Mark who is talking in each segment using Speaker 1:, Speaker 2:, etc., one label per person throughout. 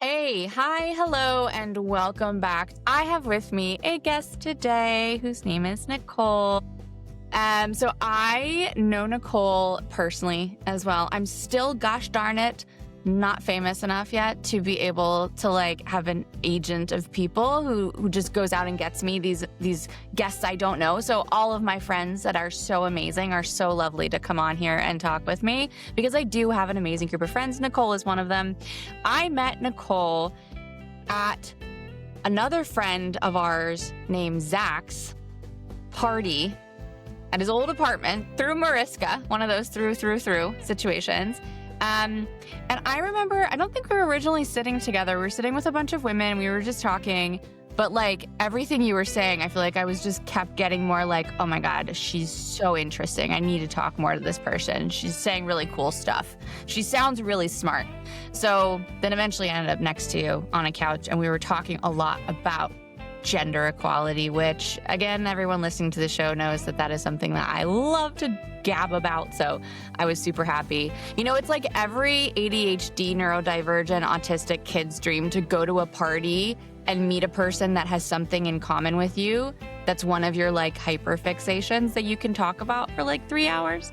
Speaker 1: Hey, hi, hello, and welcome back. I have with me a guest today whose name is Nicole. So I know Nicole personally as well. I'm still, gosh darn it, not famous enough yet to be able to have an agent of people who just goes out and gets me these guests I don't know. So all of my friends that are so amazing are so lovely to come on here and talk with me because I do have an amazing group of friends. Nicole is one of them. I met Nicole at another friend of ours named Zach's party at his old apartment through Mariska, one of those through situations. And I remember, I don't think we were originally sitting together. We were sitting with a bunch of women. We were just talking. But everything you were saying, I feel like I was just kept getting more oh my God, she's so interesting. I need to talk more to this person. She's saying really cool stuff. She sounds really smart. So then eventually I ended up next to you on a couch and we were talking a lot about gender equality, which again, everyone listening to the show knows that is something that I love to gab about. So I was super happy. It's like every ADHD, neurodivergent, autistic kid's dream to go to a party and meet a person that has something in common with you. That's one of your hyperfixations that you can talk about for 3 hours.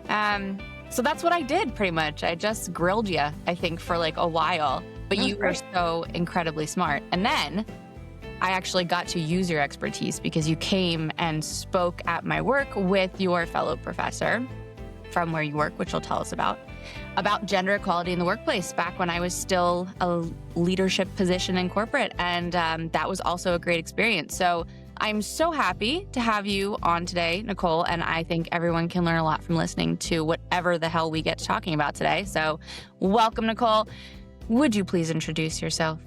Speaker 1: So that's what I did pretty much. I just grilled you, I think, for a while, but you were so incredibly smart. And then I actually got to use your expertise because you came and spoke at my work with your fellow professor from where you work, which you'll tell us about gender equality in the workplace back when I was still a leadership position in corporate. And that was also a great experience. So I'm so happy to have you on today, Nicole. And I think everyone can learn a lot from listening to whatever the hell we get to talking about today. So welcome, Nicole. Would you please introduce yourself?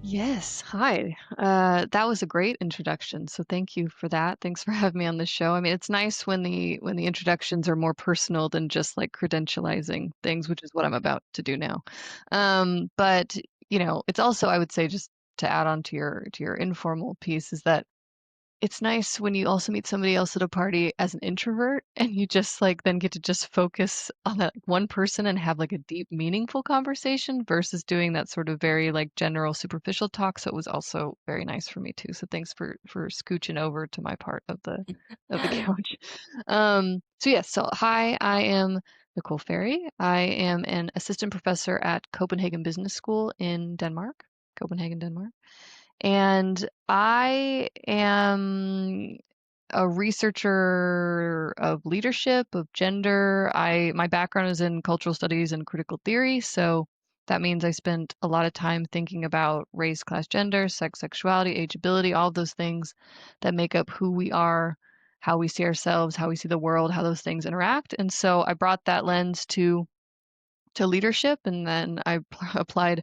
Speaker 2: Yes. Hi. That was a great introduction. So thank you for that. Thanks for having me on the show. I mean, it's nice when the introductions are more personal than just credentializing things, which is what I'm about to do now. But it's also, I would say, just to add on to your informal piece, is that it's nice when you also meet somebody else at a party as an introvert and you just then get to just focus on that one person and have a deep, meaningful conversation versus doing that sort of very general superficial talk. So it was also very nice for me too. So thanks for scooching over to my part of the couch. So yes, so hi, I am Nicole Ferry. I am an assistant professor at Copenhagen Business School in Denmark, Copenhagen, Denmark. And I am a researcher of leadership, of gender. My background is in cultural studies and critical theory, so that means I spent a lot of time thinking about race, class, gender, sex, sexuality, ageability, all of those things that make up who we are, how we see ourselves, how we see the world, how those things interact. And so I brought that lens to leadership, and then I applied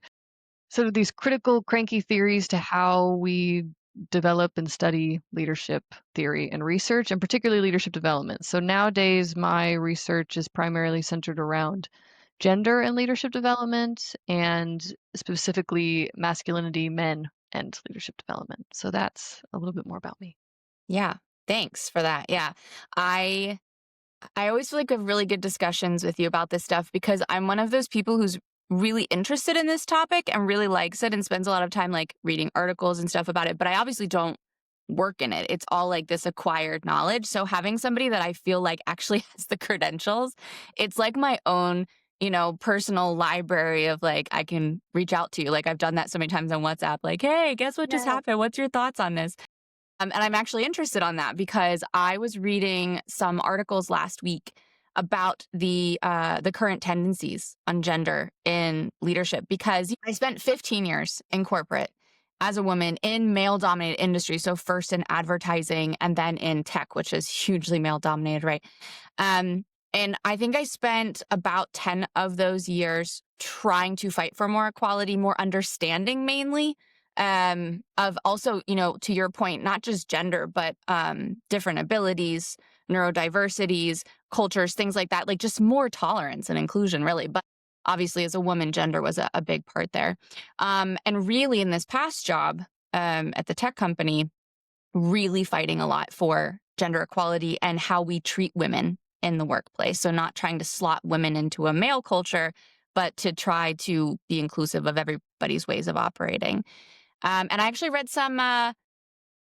Speaker 2: sort of these critical, cranky theories to how we develop and study leadership theory and research, and particularly leadership development. So nowadays, my research is primarily centered around gender and leadership development, and specifically masculinity, men, and leadership development. So that's a little bit more about me.
Speaker 1: Yeah. Thanks for that. Yeah. I I always feel like I have really good discussions with you about this stuff because I'm one of those people who's really interested in this topic and really likes it and spends a lot of time reading articles and stuff about it. But I obviously don't work in it. It's all this acquired knowledge. So having somebody that I feel actually has the credentials, it's like my own, personal library of I can reach out to you. I've done that so many times on WhatsApp, hey, guess what just happened? What's your thoughts on this? And I'm actually interested on that because I was reading some articles last week about the current tendencies on gender in leadership because I spent 15 years in corporate as a woman in male-dominated industry. So first in advertising and then in tech, which is hugely male-dominated, right? And I think I spent about 10 of those years trying to fight for more equality, more understanding mainly of also, to your point, not just gender, but different abilities, neurodiversities, cultures, things like that, just more tolerance and inclusion, really. But obviously, as a woman, gender was a big part there. And really, in this past job at the tech company, really fighting a lot for gender equality and how we treat women in the workplace. So not trying to slot women into a male culture, but to try to be inclusive of everybody's ways of operating. And I actually read some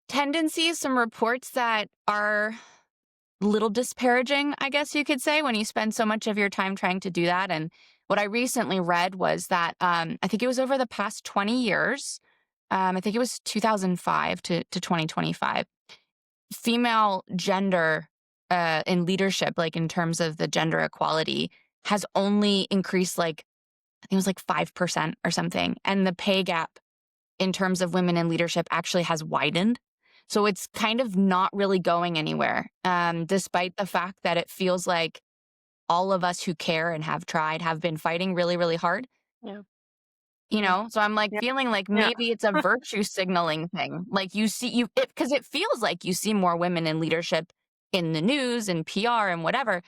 Speaker 1: tendencies, some reports that are a little disparaging, I guess you could say, when you spend so much of your time trying to do that. And what I recently read was that I think it was over the past 20 years, I think it was 2005 to 2025, female gender in leadership, like in terms of the gender equality, has only increased like, I think it was like 5% or something. And the pay gap in terms of women in leadership actually has widened. So it's kind of not really going anywhere, despite the fact that it feels like all of us who care and have tried have been fighting really, really hard.
Speaker 2: Yeah.
Speaker 1: You
Speaker 2: Mm.
Speaker 1: know, so I'm like
Speaker 2: Yeah.
Speaker 1: feeling like
Speaker 2: Yeah.
Speaker 1: maybe it's a virtue signaling thing. Like you see, because it feels like you see more women in leadership in the news and PR and whatever.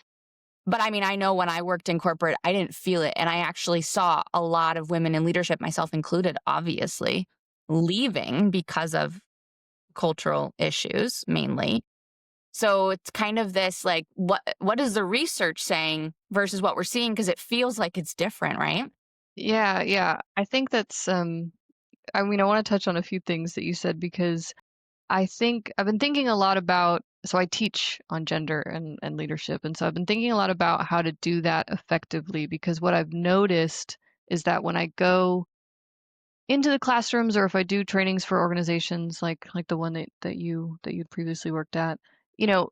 Speaker 1: But I mean, I know when I worked in corporate, I didn't feel it. And I actually saw a lot of women in leadership, myself included, obviously, leaving because of cultural issues mainly. So it's kind of this like, what is the research saying versus what we're seeing? Because it feels like it's different, right?
Speaker 2: Yeah, yeah. I think that's I mean, I want to touch on a few things that you said because I think I've been thinking a lot about, so I teach on gender and leadership. And so I've been thinking a lot about how to do that effectively because what I've noticed is that when I go into the classrooms or if I do trainings for organizations like the one that you'd previously worked at,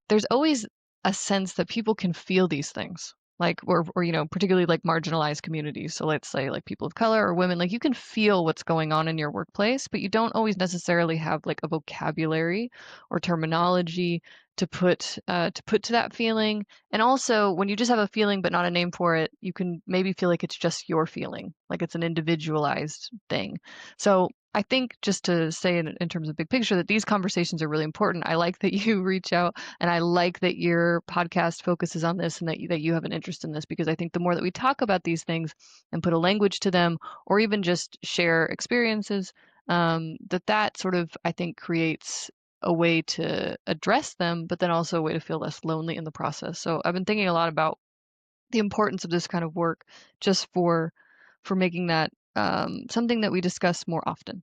Speaker 2: there's always a sense that people can feel these things. Like or particularly like marginalized communities. So let's say like people of color or women, like you can feel what's going on in your workplace, but you don't always necessarily have like a vocabulary or terminology to put to that feeling. And also when you just have a feeling but not a name for it, you can maybe feel like it's just your feeling, like it's an individualized thing. So I think just to say in terms of big picture that these conversations are really important. I like that you reach out and I like that your podcast focuses on this and that you have an interest in this because I think the more that we talk about these things and put a language to them or even just share experiences, that sort of, I think, creates a way to address them, but then also a way to feel less lonely in the process. So I've been thinking a lot about the importance of this kind of work just for making that something that we discuss more often.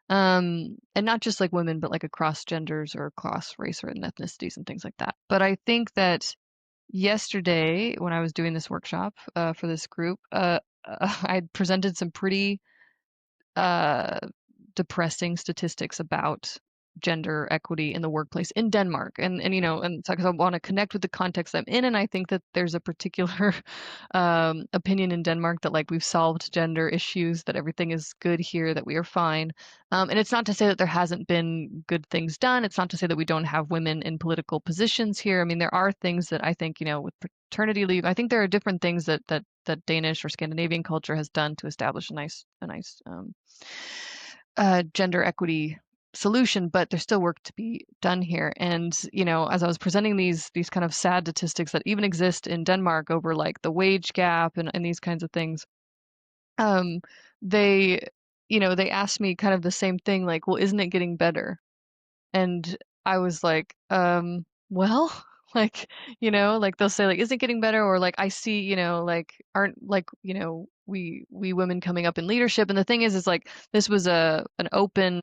Speaker 2: And not just like women, but like across genders or across race or ethnicities and things like that. But I think that yesterday, when I was doing this workshop for this group, I presented some pretty uh, depressing statistics about gender equity in the workplace in Denmark. And so 'cause I want to connect with the context I'm in, and I think that there's a particular opinion in Denmark that like we've solved gender issues, that everything is good here, that we are fine. And it's not to say that there hasn't been good things done. It's not to say that we don't have women in political positions here. I mean, there are things that I think, with paternity leave, I think there are different things that Danish or Scandinavian culture has done to establish a nice gender equity solution, but there's still work to be done here. And as I was presenting these kind of sad statistics that even exist in Denmark over like the wage gap and these kinds of things, um, they they asked me kind of the same thing, like, well, isn't it getting better? And I was like, well, like, like they'll say like, is it getting better? Or like, I see, like, aren't like, we women coming up in leadership. And the thing is like, this was an open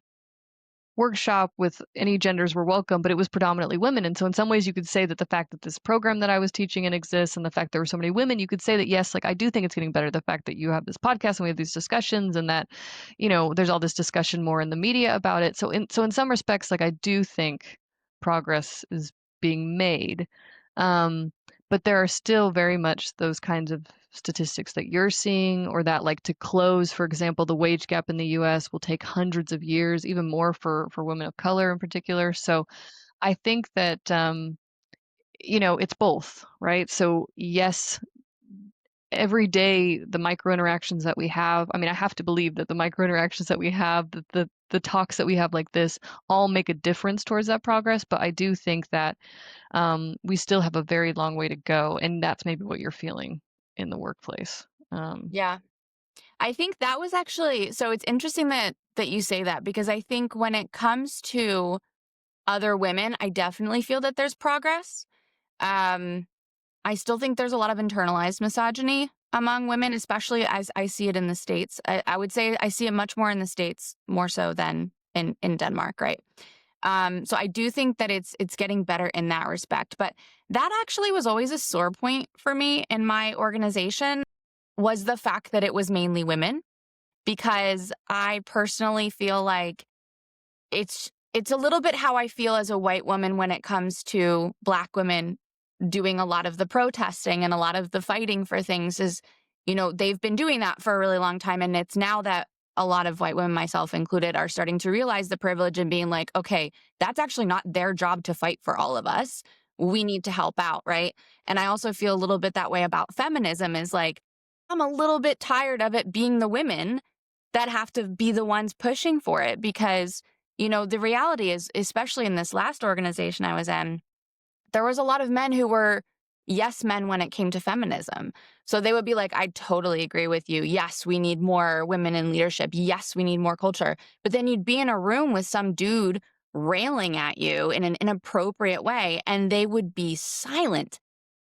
Speaker 2: workshop with any genders were welcome, but it was predominantly women. And so in some ways you could say that the fact that this program that I was teaching and exists and the fact there were so many women, you could say that yes, like I do think it's getting better. The fact that you have this podcast and we have these discussions and that, there's all this discussion more in the media about it. So in some respects, like I do think progress is being made. Um, but there are still very much those kinds of statistics that you're seeing, or that like to close, for example, the wage gap in the US will take hundreds of years, even more for women of color in particular. So I think that it's both, right? So yes, every day the micro interactions that we have, I mean, I have to believe that the micro interactions that we have, the talks that we have like this all make a difference towards that progress. But I do think that we still have a very long way to go, and that's maybe what you're feeling in the workplace.
Speaker 1: Yeah. I think that was actually, so it's interesting that you say that, because I think when it comes to other women, I definitely feel that there's progress. Um, I still think there's a lot of internalized misogyny among women, especially as I see it in the States. I would say I see it much more in the States, more so than in Denmark, right? So I do think that it's getting better in that respect. But that actually was always a sore point for me in my organization, was the fact that it was mainly women, because I personally feel like it's a little bit how I feel as a white woman when it comes to Black women doing a lot of the protesting and a lot of the fighting for things. Is, they've been doing that for a really long time. And it's now that a lot of white women, myself included, are starting to realize the privilege and being like, okay, that's actually not their job to fight for all of us. We need to help out, right? And I also feel a little bit that way about feminism, is like, I'm a little bit tired of it being the women that have to be the ones pushing for it, because, the reality is, especially in this last organization I was in, there was a lot of men who were yes men when it came to feminism. So they would be like, I totally agree with you. Yes, we need more women in leadership. Yes, we need more culture. But then you'd be in a room with some dude railing at you in an inappropriate way, and they would be silent.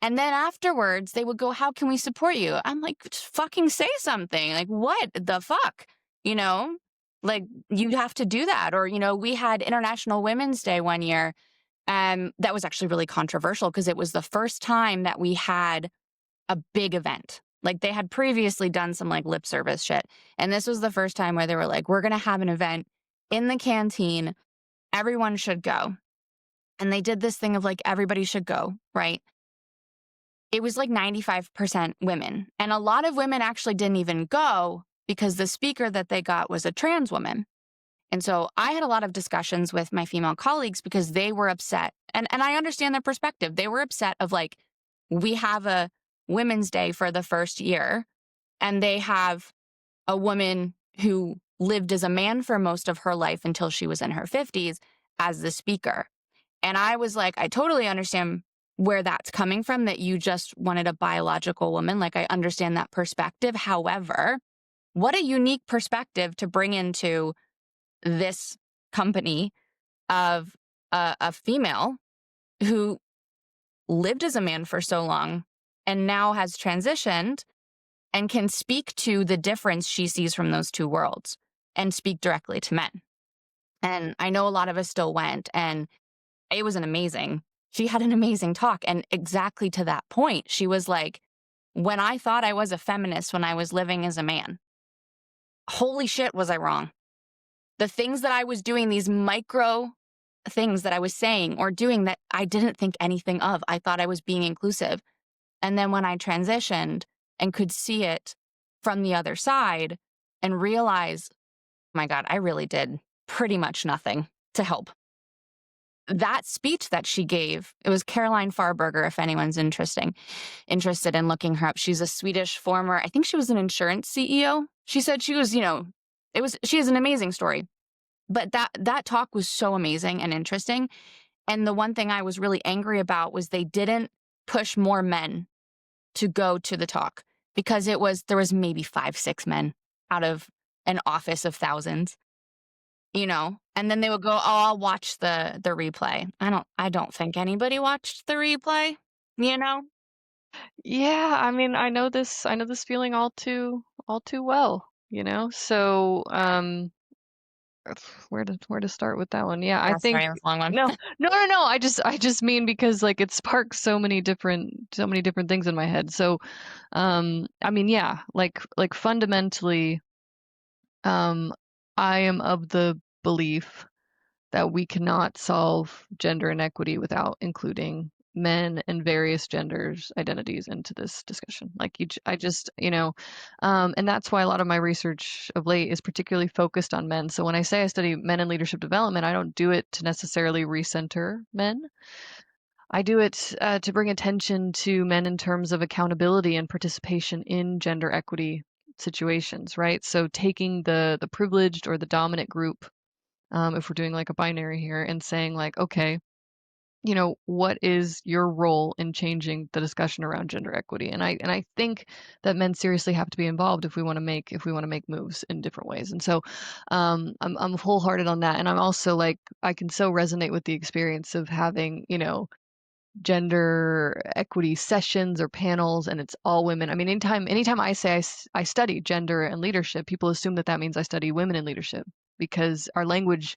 Speaker 1: And then afterwards, they would go, how can we support you? I'm like, just fucking say something. Like, what the fuck? You know, like, you have to do that. Or, we had International Women's Day one year. That was actually really controversial because it was the first time that we had a big event. Like, they had previously done some like lip service shit. And this was the first time where they were like, we're going to have an event in the canteen. Everyone should go. And they did this thing of like, everybody should go, right? It was like 95% women. And a lot of women actually didn't even go because the speaker that they got was a trans woman. And so I had a lot of discussions with my female colleagues because they were upset. And I understand their perspective. They were upset of like, we have a Women's Day for the first year, and they have a woman who lived as a man for most of her life until she was in her 50s as the speaker. And I was like, I totally understand where that's coming from, that you just wanted a biological woman. Like, I understand that perspective. However, what a unique perspective to bring into this company of a female who lived as a man for so long and now has transitioned and can speak to the difference she sees from those two worlds and speak directly to men. And I know a lot of us still went, and it was she had an amazing talk. And exactly to that point, she was like, when I thought I was a feminist when I was living as a man, holy shit, was I wrong. The things that I was doing, these micro things that I was saying or doing that I didn't think anything of, I thought I was being inclusive. And then when I transitioned and could see it from the other side and realize, my God, I really did pretty much nothing to help. That speech that she gave, it was Caroline Farberger, if anyone's interested in looking her up. She's a Swedish former, I think she was an insurance CEO. She said she was, she has an amazing story. But that talk was so amazing and interesting. And the one thing I was really angry about was they didn't push more men to go to the talk, because there was maybe 5-6 men out of an office of thousands, and then they would go, oh, I'll watch the replay. I don't think anybody watched the replay, you know?
Speaker 2: Yeah, I mean, I know this feeling all too well, you know? So, where to start with that one? Yeah, I
Speaker 1: Yeah,
Speaker 2: think
Speaker 1: sorry, that's a long one.
Speaker 2: no. I just mean because like it sparks so many different things in my head. So, I mean, yeah, like fundamentally, um, I am of the belief that we cannot solve gender inequity without including men and various genders identities into this discussion. Like I just, and that's why a lot of my research of late is particularly focused on men. So when I say I study men in leadership development, I don't do it to necessarily recenter men. I do it to bring attention to men in terms of accountability and participation in gender equity situations, right? So taking the privileged or the dominant group, if we're doing like a binary here, and saying like, okay, what is your role in changing the discussion around gender equity? And I think that men seriously have to be involved if we want to make moves in different ways. And so I'm wholehearted on that. And I'm also like, I can so resonate with the experience of having, gender equity sessions or panels and it's all women. I mean, anytime I say I study gender and leadership, people assume that that means I study women in leadership because our language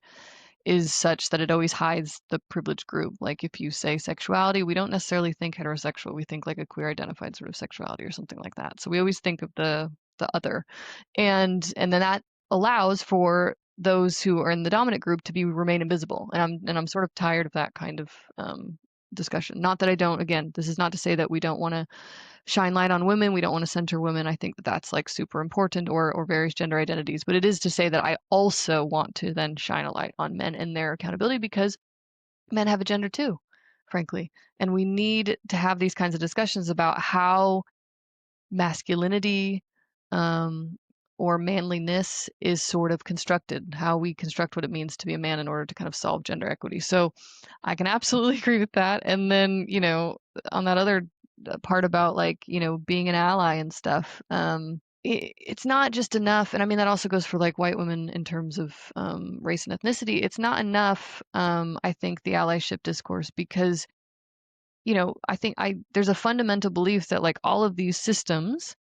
Speaker 2: is such that it always hides the privileged group. Like if you say sexuality, we don't necessarily think heterosexual. We think like a queer identified sort of sexuality or something like that. So we always think of the other. And then that allows for those who are in the dominant group to be remain invisible. And I'm sort of tired of that kind of discussion. Not that I don't, again, this is not to say that we don't want to shine light on women, we don't want to center women. I think that that's like super important, or various gender identities, but it is to say that I also want to then shine a light on men and their accountability because men have a gender too, frankly. And we need to have these kinds of discussions about how masculinity um, or manliness is sort of constructed, how we construct what it means to be a man in order to kind of solve gender equity. So I can absolutely agree with that. And then, on that other part about like, being an ally and stuff, it's not just enough. And I mean, that also goes for like white women in terms of race and ethnicity. It's not enough, I think, the allyship discourse because I think there's a fundamental belief that like all of these systems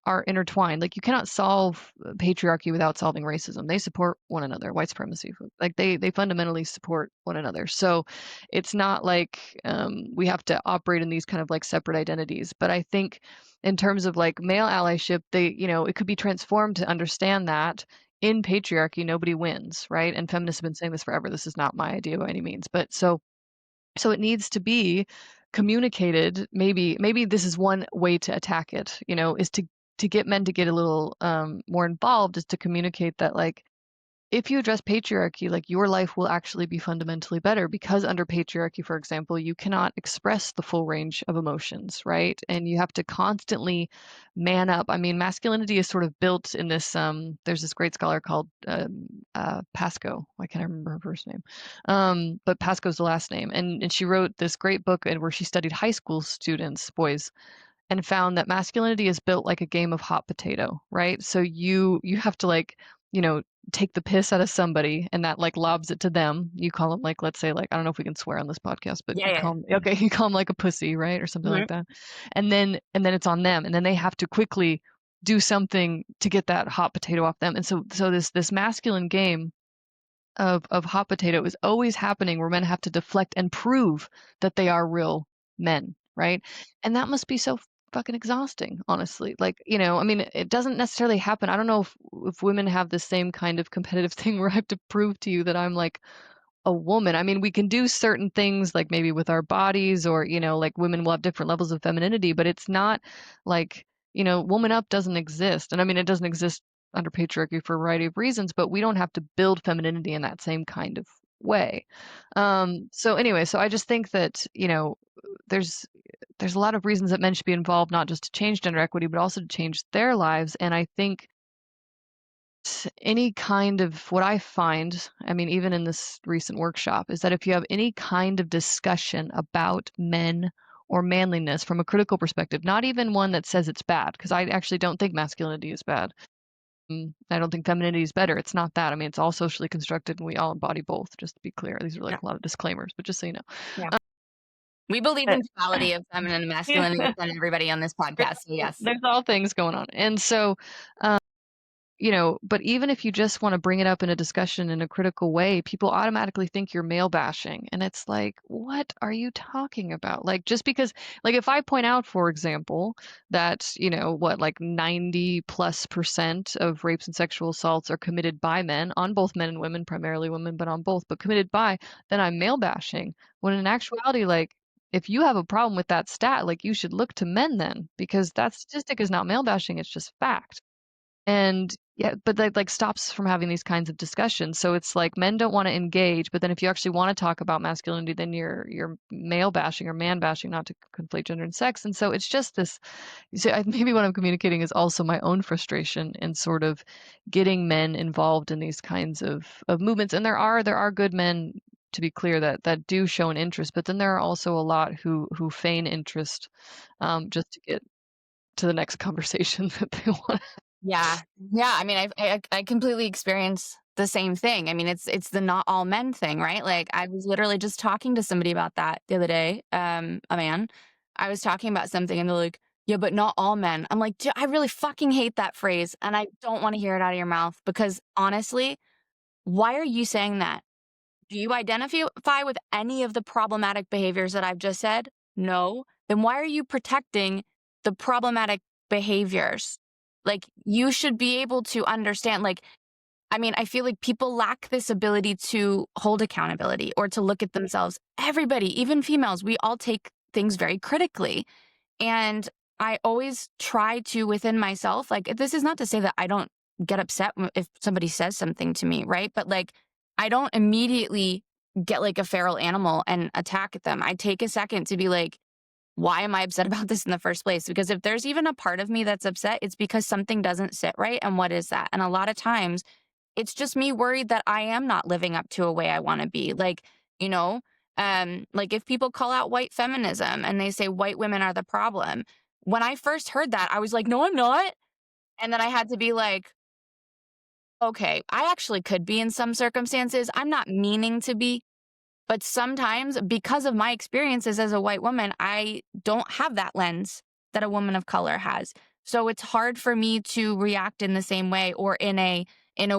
Speaker 2: are intertwined. Like you cannot solve patriarchy without solving racism. They support one another. White supremacy, like they fundamentally support one another. So it's not like we have to operate in these kind of like separate identities. But I think in terms of like male allyship, it could be transformed to understand that in patriarchy, nobody wins, right? And feminists have been saying this forever. This is not my idea by any means, but so it needs to be communicated. Maybe this is one way to attack it, is to get men to get a little more involved, is to communicate that like if you address patriarchy, like your life will actually be fundamentally better because under patriarchy, for example, you cannot express the full range of emotions, right? And you have to constantly man up. I mean, masculinity is sort of built in this. There's this great scholar called Pasco. Why can't I remember her first name? But Pasco's the last name, and she wrote this great book where she studied high school students, boys, and found that masculinity is built like a game of hot potato, right? So you have to like, you know, take the piss out of somebody and that like lobs it to them. You call them like, let's say like, I don't know if we can swear on this podcast, but
Speaker 1: Yeah,
Speaker 2: you
Speaker 1: yeah.
Speaker 2: call them, okay, you call them like a pussy, right? Or something
Speaker 1: Mhm.
Speaker 2: like that. And then it's on them. And then they have to quickly do something to get that hot potato off them. And so this masculine game of hot potato is always happening where men have to deflect and prove that they are real men, right? And that must be so fucking exhausting, honestly. Like, I mean, it doesn't necessarily happen. I don't know if women have the same kind of competitive thing where I have to prove to you that I'm like a woman. I mean, we can do certain things like maybe with our bodies or, like women will have different levels of femininity, but it's not like, woman up doesn't exist. And I mean, it doesn't exist under patriarchy for a variety of reasons, but we don't have to build femininity in that same kind of way. So anyway, so I just think that, there's there's a lot of reasons that men should be involved, not just to change gender equity, but also to change their lives. And I think any kind of what I find, I mean, even in this recent workshop, is that if you have any kind of discussion about men or manliness from a critical perspective, not even one that says it's bad, because I actually don't think masculinity is bad. I don't think femininity is better. It's not that. I mean, it's all socially constructed and we all embody both, just to be clear. These are
Speaker 1: Yeah,
Speaker 2: like a lot of disclaimers, but just so you know.
Speaker 1: yeah. We believe
Speaker 2: But,
Speaker 1: in duality of feminine and
Speaker 2: yeah,
Speaker 1: masculine and everybody on this podcast. So yes.
Speaker 2: there's all things going on. And so, but even if you just want to bring it up in a discussion in a critical way, people automatically think you're male bashing. And it's like, what are you talking about? Like, just because, like, if I point out, for example, that, like 90+% of rapes and sexual assaults are committed by men, on both men and women, primarily women, but on both, but committed by, then I'm male bashing. When in actuality, like, if you have a problem with that stat, like, you should look to men then, because that statistic is not male bashing, it's just fact. And yeah, but that like stops from having these kinds of discussions. So it's like men don't want to engage, but then if you actually want to talk about masculinity, then you're male bashing or man bashing, not to conflate gender and sex. And so it's just this. So maybe what I'm communicating is also my own frustration in sort of getting men involved in these kinds of movements. And there are good men, to be clear, that do show an interest, but then there are also a lot who feign interest just to get to the next conversation that they want.
Speaker 1: Yeah. Yeah. I mean, I completely experience the same thing. I mean, it's the not all men thing, right? Like I was literally just talking to somebody about that the other day, a man. I was talking about something and they're like, "Yeah, but not all men." I'm like, I really fucking hate that phrase and I don't want to hear it out of your mouth because honestly, why are you saying that? Do you identify with any of the problematic behaviors that I've just said? No. Then why are you protecting the problematic behaviors? Like, you should be able to understand, like, I mean, I feel like people lack this ability to hold accountability or to look at themselves. Everybody, even females, we all take things very critically. And I always try to within myself, like, this is not to say that I don't get upset if somebody says something to me, right? But like, I don't immediately get like a feral animal and attack at them. I take a second to be like, why am I upset about this in the first place? Because if there's even a part of me that's upset, it's because something doesn't sit right. And what is that? And a lot of times it's just me worried that I am not living up to a way I want to be. Like, you know, like if people call out white feminism and they say white women are the problem, when I first heard that, I was like, no, I'm not. And then I had to be like, okay, I actually could be in some circumstances. I'm not meaning to be, but sometimes, because of my experiences as a white woman, I don't have that lens that a woman of color has. So it's hard for me to react in the same way or in a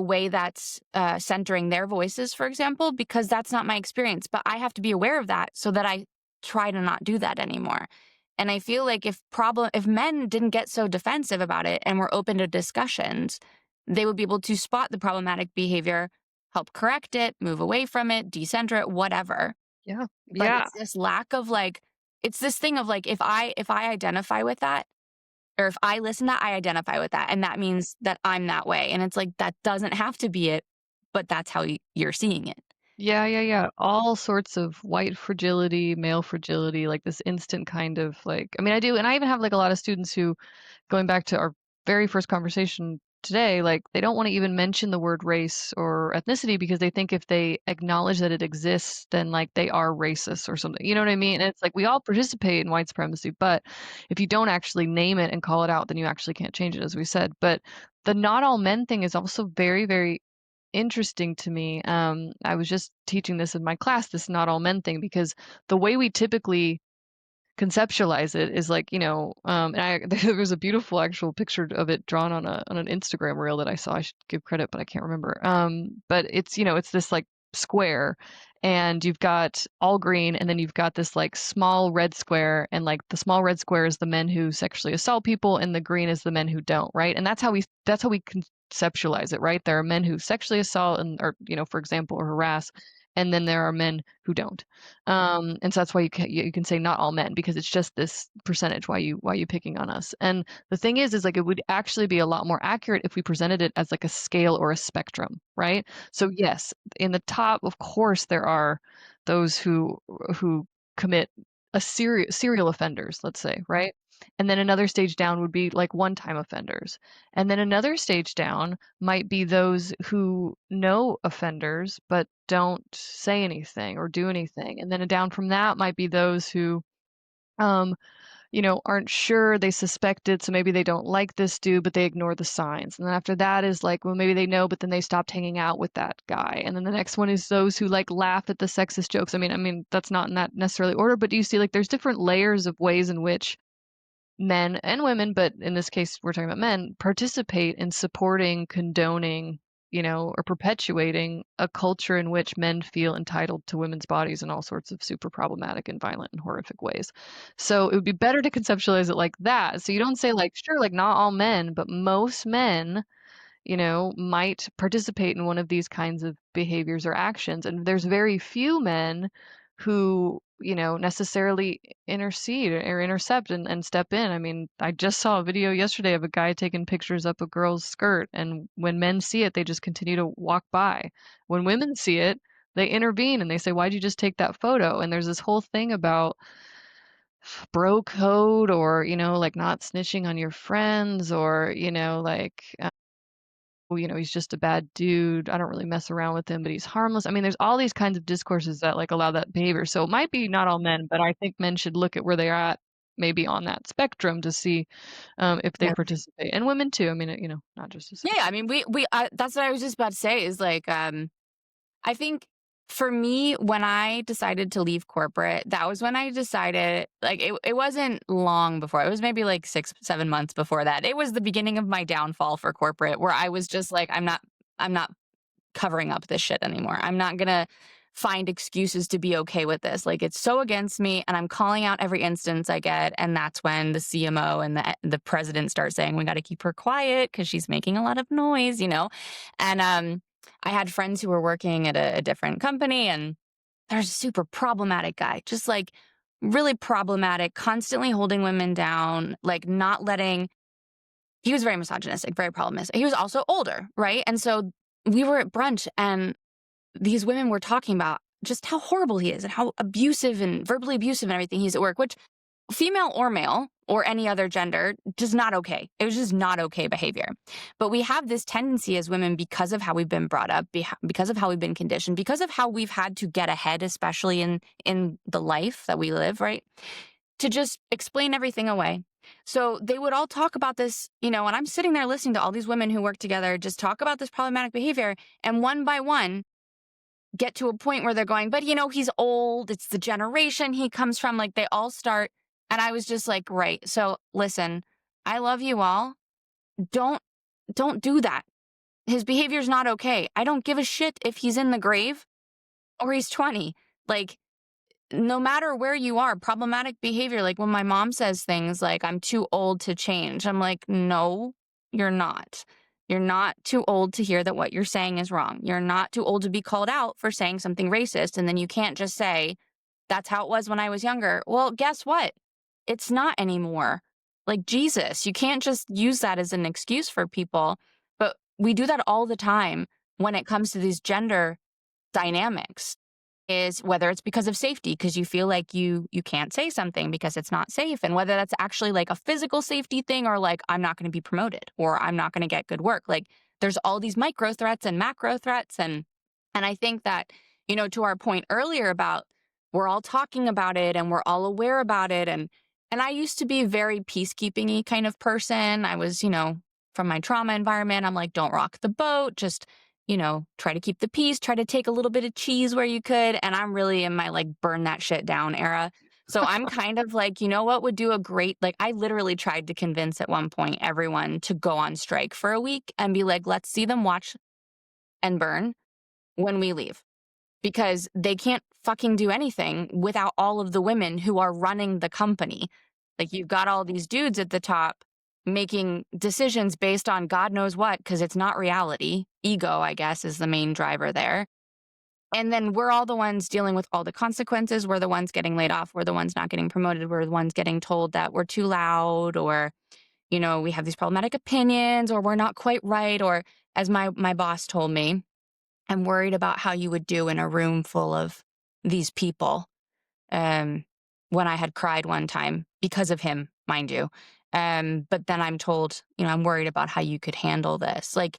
Speaker 1: way that's centering their voices, for example, because that's not my experience. But I have to be aware of that so that I try to not do that anymore. And I feel like if men didn't get so defensive about it and were open to discussions, they would be able to spot the problematic behavior, help correct it, move away from it, decenter it, whatever.
Speaker 2: Yeah.
Speaker 1: But
Speaker 2: Yeah.
Speaker 1: it's this lack of like, it's this thing of like, if I identify with that, or if I listen to that, I identify with that. And that means that I'm that way. And it's like, that doesn't have to be it, but that's how you're seeing it.
Speaker 2: Yeah, yeah, yeah. All sorts of white fragility, male fragility, like this instant kind of like, I mean, I do, and I even have like a lot of students who, going back to our very first conversation today, like they don't want to even mention the word race or ethnicity because they think if they acknowledge that it exists, then like they are racist or something. You know what I mean? And it's like we all participate in white supremacy, but if you don't actually name it and call it out, then you actually can't change it, as we said. But the not all men thing is also very, very interesting to me. I was just teaching this in my class, this not all men thing, because the way we typically conceptualize it is like, and there was a beautiful actual picture of it drawn on an Instagram reel that I saw. I should give credit, but I can't remember. But it's, it's this like square and you've got all green and then you've got this like small red square and like the small red square is the men who sexually assault people and the green is the men who don't, right? And that's how we conceptualize it, right? There are men who sexually assault and or, for example, or harass, and then there are men who don't. And so that's why you can say not all men because it's just this percentage. Why you picking on us? And the thing is like it would actually be a lot more accurate if we presented it as like a scale or a spectrum, right? So yes, in the top, of course, there are those who commit a serial offenders, let's say, right? And then another stage down would be like one-time offenders. And then another stage down might be those who know offenders but don't say anything or do anything. And then down from that might be those who um aren't sure, they suspect it, so maybe they don't like this dude, but they ignore the signs. And then after that is like, well, maybe they know, but then they stopped hanging out with that guy. And then the next one is those who like laugh at the sexist jokes. I mean, that's not in that necessarily order, but do you see like there's different layers of ways in which men and women, but in this case, we're talking about men, participate in supporting, condoning, or perpetuating a culture in which men feel entitled to women's bodies in all sorts of super problematic and violent and horrific ways. So it would be better to conceptualize it like that. So you don't say like, sure, like not all men, but most men might participate in one of these kinds of behaviors or actions. And there's very few men who, necessarily intercede or intercept and step in. I mean, I just saw a video yesterday of a guy taking pictures up a girl's skirt, and when men see it, they just continue to walk by. When women see it, they intervene and they say, "Why'd you just take that photo?" And there's this whole thing about bro code or, like not snitching on your friends or, like well, he's just a bad dude. I don't really mess around with him, but he's harmless. I mean, there's all these kinds of discourses that like allow that behavior. So it might be not all men, but I think men should look at where they're at maybe on that spectrum to see if they
Speaker 1: Yeah.
Speaker 2: participate, and women too. I mean, not just a
Speaker 1: Yeah, I mean, that's what I was just about to say is like, I think for me, when I decided to leave corporate, that was when I decided, like, it wasn't long before. It was maybe like 6, 7 months before that. It was the beginning of my downfall for corporate where I was just like, I'm not covering up this shit anymore. I'm not gonna find excuses to be okay with this. Like it's so against me, and I'm calling out every instance I get. And that's when the CMO and the president start saying we got to keep her quiet because she's making a lot of noise, you know. And I had friends who were working at a different company, and there's a super problematic guy, just like really problematic, constantly holding women down, like not letting. He was very misogynistic, very problematic. He was also older, right? And so we were at brunch, and these women were talking about just how horrible he is and how abusive and verbally abusive and everything he's at work, which female or male or any other gender, just not okay. It was just not okay behavior. But we have this tendency as women because of how we've been brought up, because of how we've been conditioned, because of how we've had to get ahead, especially in the life that we live, right? To just explain everything away. So they would all talk about this, and I'm sitting there listening to all these women who work together just talk about this problematic behavior. And one by one, get to a point where they're going, but he's old. It's the generation he comes from. Like they all start. And I was just like, right. So listen, I love you all. Don't, don't do that. His behavior's not okay. I don't give a shit if he's in the grave or he's 20. Like, no matter where you are, problematic behavior, like when my mom says things like, I'm too old to change, I'm like, no, you're not. You're not too old to hear that what you're saying is wrong. You're not too old to be called out for saying something racist. And then you can't just say, that's how it was when I was younger. Well, guess what? It's not anymore. Like Jesus, you can't just use that as an excuse for people. But we do that all the time when it comes to these gender dynamics, is whether it's because of safety, because you feel like you can't say something because it's not safe, and whether that's actually like a physical safety thing or like I'm not going to be promoted or I'm not going to get good work. Like there's all these micro threats and macro threats, and I think that, to our point earlier about we're all talking about it and we're all aware about it, and I used to be a very peacekeeping-y kind of person. I was, from my trauma environment, I'm like, don't rock the boat, just try to keep the peace, try to take a little bit of cheese where you could. And I'm really in my like burn that shit down era. So I'm kind of like, what would do a great, like, I literally tried to convince at one point everyone to go on strike for a week and be like, let's see them watch and burn when we leave, because they can't fucking do anything without all of the women who are running the company. Like you've got all these dudes at the top making decisions based on God knows what, because it's not reality. Ego, I guess, is the main driver there. And then we're all the ones dealing with all the consequences. We're the ones getting laid off. We're the ones not getting promoted. We're the ones getting told that we're too loud, or, we have these problematic opinions, or we're not quite right. Or as my boss told me, I'm worried about how you would do in a room full of these people. Um, when I had cried one time because of him, mind you. But then I'm told, I'm worried about how you could handle this. Like,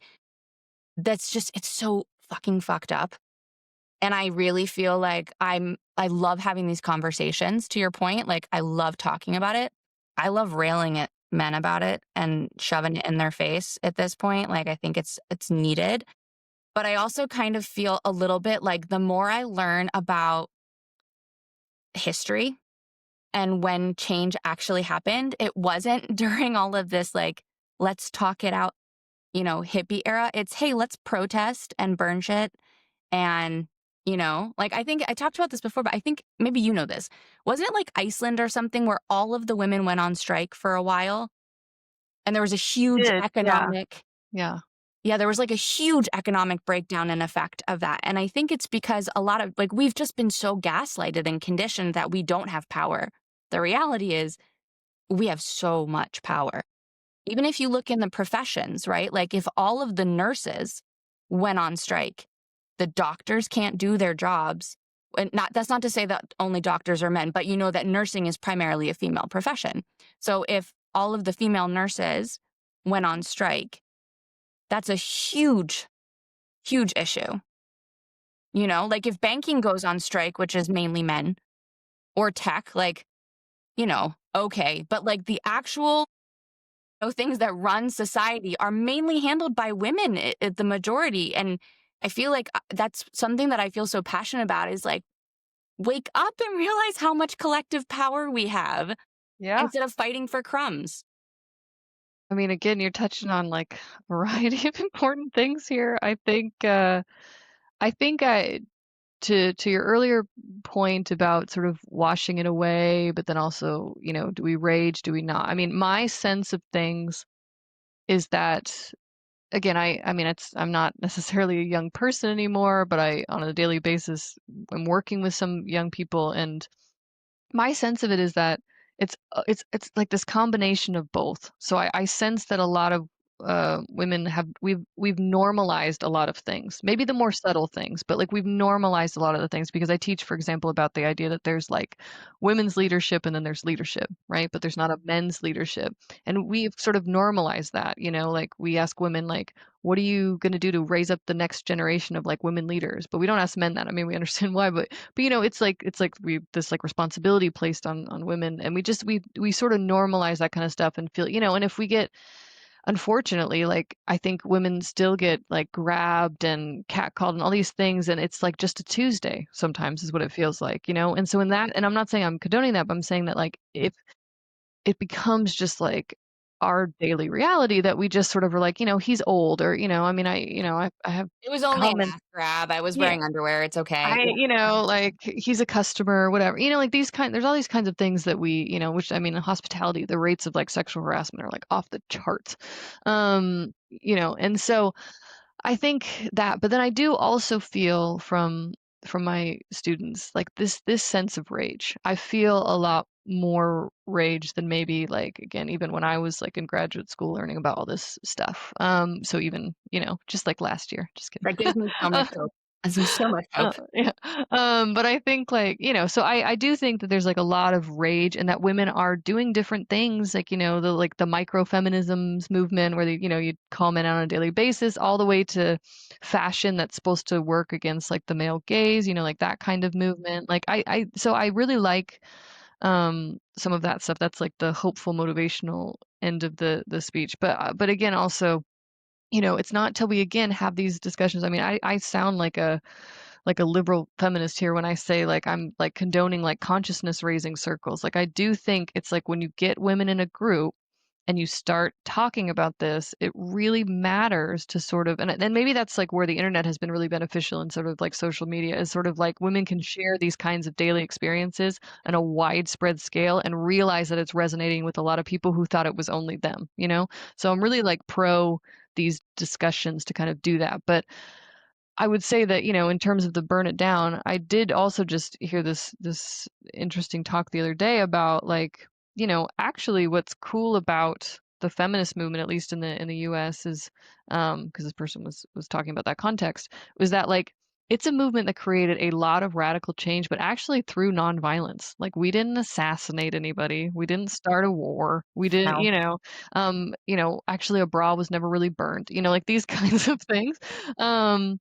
Speaker 1: that's just, it's so fucking fucked up. And I really feel like I love having these conversations, to your point. Like, I love talking about it. I love railing at men about it and shoving it in their face at this point. Like, I think it's needed. But I also kind of feel a little bit like the more I learn about history and when change actually happened, it wasn't during all of this, like, let's talk it out, hippie era. It's, hey, let's protest and burn shit. And, like, I think I talked about this before, but I think maybe you know this. Wasn't it like Iceland or something where all of the women went on strike for a while? And there was a huge
Speaker 2: Did, yeah,
Speaker 1: economic.
Speaker 2: yeah.
Speaker 1: Yeah, there was like a huge economic breakdown and effect of that. And I think it's because a lot of, like, we've just been so gaslighted and conditioned that we don't have power. The reality is we have so much power. Even if you look in the professions, right? Like if all of the nurses went on strike, the doctors can't do their jobs. And that's not to say that only doctors are men, but you know that nursing is primarily a female profession. So if all of the female nurses went on strike, that's a huge, huge issue. Like if banking goes on strike, which is mainly men, or tech, like, okay, but like the actual things that run society are mainly handled by women, the majority. And I feel like that's something that I feel so passionate about is like, wake up and realize how much collective power we have
Speaker 2: Yeah.
Speaker 1: instead of fighting for crumbs.
Speaker 2: I mean, again, you're touching on like a variety of important things here. I think I to your earlier point about sort of washing it away, but then also, do we rage, do we not? I mean, my sense of things is that again, I mean, I'm not necessarily a young person anymore, but I on a daily basis I'm working with some young people, and my sense of it is that it's like this combination of both. So I sense that a lot of women we've normalized a lot of things, maybe the more subtle things, but like we've normalized a lot of the things because I teach, for example, about the idea that there's like women's leadership and then there's leadership, right? But there's not a men's leadership, and we've sort of normalized that. Like we ask women like, what are you going to do to raise up the next generation of like women leaders? But we don't ask men that. I mean, we understand why, but it's like we this like responsibility placed on women, and we sort of normalize that kind of stuff and feel, and if we get unfortunately, like I think women still get like grabbed and catcalled and all these things, and it's like just a Tuesday sometimes is what it feels like, and so in that, and I'm not saying I'm condoning that, but I'm saying that like if it becomes just like our daily reality that we just sort of are like, he's old, or I mean, I have
Speaker 1: It was only an
Speaker 2: comments.
Speaker 1: ass grab. I was
Speaker 2: Yeah,
Speaker 1: wearing underwear. It's okay. Yeah.
Speaker 2: like he's a customer or whatever. Like there's all these kinds of things that we, which I mean, in hospitality, the rates of like sexual harassment are like off the charts. And so I think that, but then I do also feel from my students like this sense of rage. I feel a lot more rage than maybe like again even when I was like in graduate school learning about all this stuff. So even just like last year, just kidding.
Speaker 1: That gives me so much hope. Gives me so much hope.
Speaker 2: Yeah. But I think like, so I do think that there's like a lot of rage and that women are doing different things, like, the micro feminisms movement where you call men out on a daily basis, all the way to fashion that's supposed to work against like the male gaze, like that kind of movement. Like so I really like some of that stuff. That's like the hopeful motivational end of the speech. But again, also, it's not till we again have these discussions. I mean, I sound like a liberal feminist here when I say like I'm like condoning like consciousness raising circles. Like I do think it's like when you get women in a group and you start talking about this, it really matters to sort of, and then maybe that's like where the internet has been really beneficial and sort of like social media is sort of like women can share these kinds of daily experiences on a widespread scale and realize that it's resonating with a lot of people who thought it was only them. So I'm really like pro these discussions to kind of do that. But I would say that, in terms of the burn it down, I did also just hear this interesting talk the other day about like, actually what's cool about the feminist movement, at least in the US, is because this person was talking about that context, was that like it's a movement that created a lot of radical change, but actually through nonviolence. Like we didn't assassinate anybody, we didn't start a war, we didn't,
Speaker 1: No.
Speaker 2: actually a bra was never really burned, like these kinds of things. Um,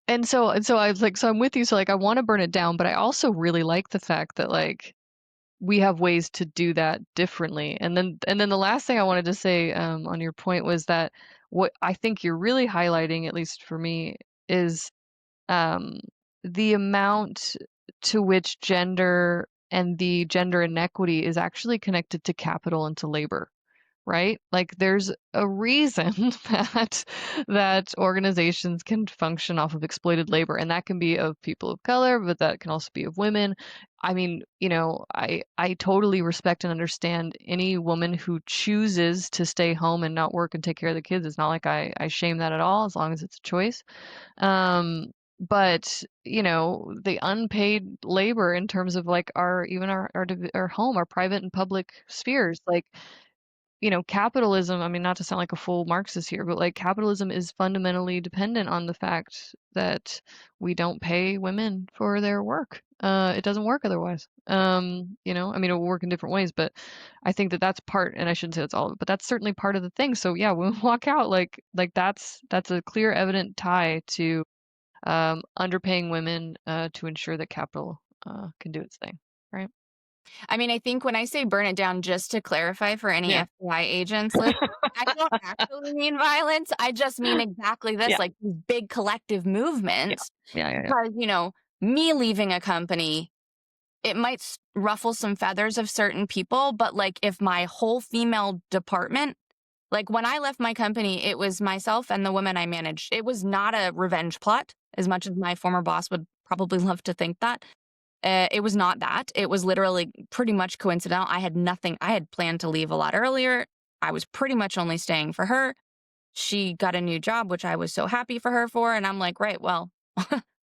Speaker 2: and so I was like, so I'm with you. So like I want to burn it down, but I also really like the fact that like we have ways to do that differently. And then the last thing I wanted to say on your point was that what I think you're really highlighting, at least for me, is um, the amount to which gender and the gender inequity is actually connected to capital and to labor, right? Like there's a reason that organizations can function off of exploited labor, and that can be of people of color, but that can also be of women. I mean, I totally respect and understand any woman who chooses to stay home and not work and take care of the kids. It's not like I shame that at all, as long as it's a choice. But the unpaid labor in terms of like our even our home, our private and public spheres, like capitalism, I mean, not to sound like a full Marxist here, but like capitalism is fundamentally dependent on the fact that we don't pay women for their work. It doesn't work otherwise. I mean, it will work in different ways, but I think that that's part, and I shouldn't say that's all of it, but that's certainly part of the thing. So yeah, when we walk out, like that's a clear, evident tie to underpaying women to ensure that capital can do its thing, right?
Speaker 1: I mean, I think when I say burn it down, just to clarify for any
Speaker 2: Yeah.
Speaker 1: FBI agents listening, I don't actually mean violence. I just mean exactly this,
Speaker 2: Yeah.
Speaker 1: like these big collective
Speaker 2: Yeah.
Speaker 1: movements.
Speaker 2: Yeah, yeah, yeah.
Speaker 1: Because, me leaving a company, it might ruffle some feathers of certain people, but like if my whole female department, like when I left my company, it was myself and the woman I managed. It was not a revenge plot, as much as my former boss would probably love to think that. It was not that. It was literally pretty much coincidental. I had nothing. I had planned to leave a lot earlier. I was pretty much only staying for her. She got a new job, which I was so happy for her for. And I'm like, right, well,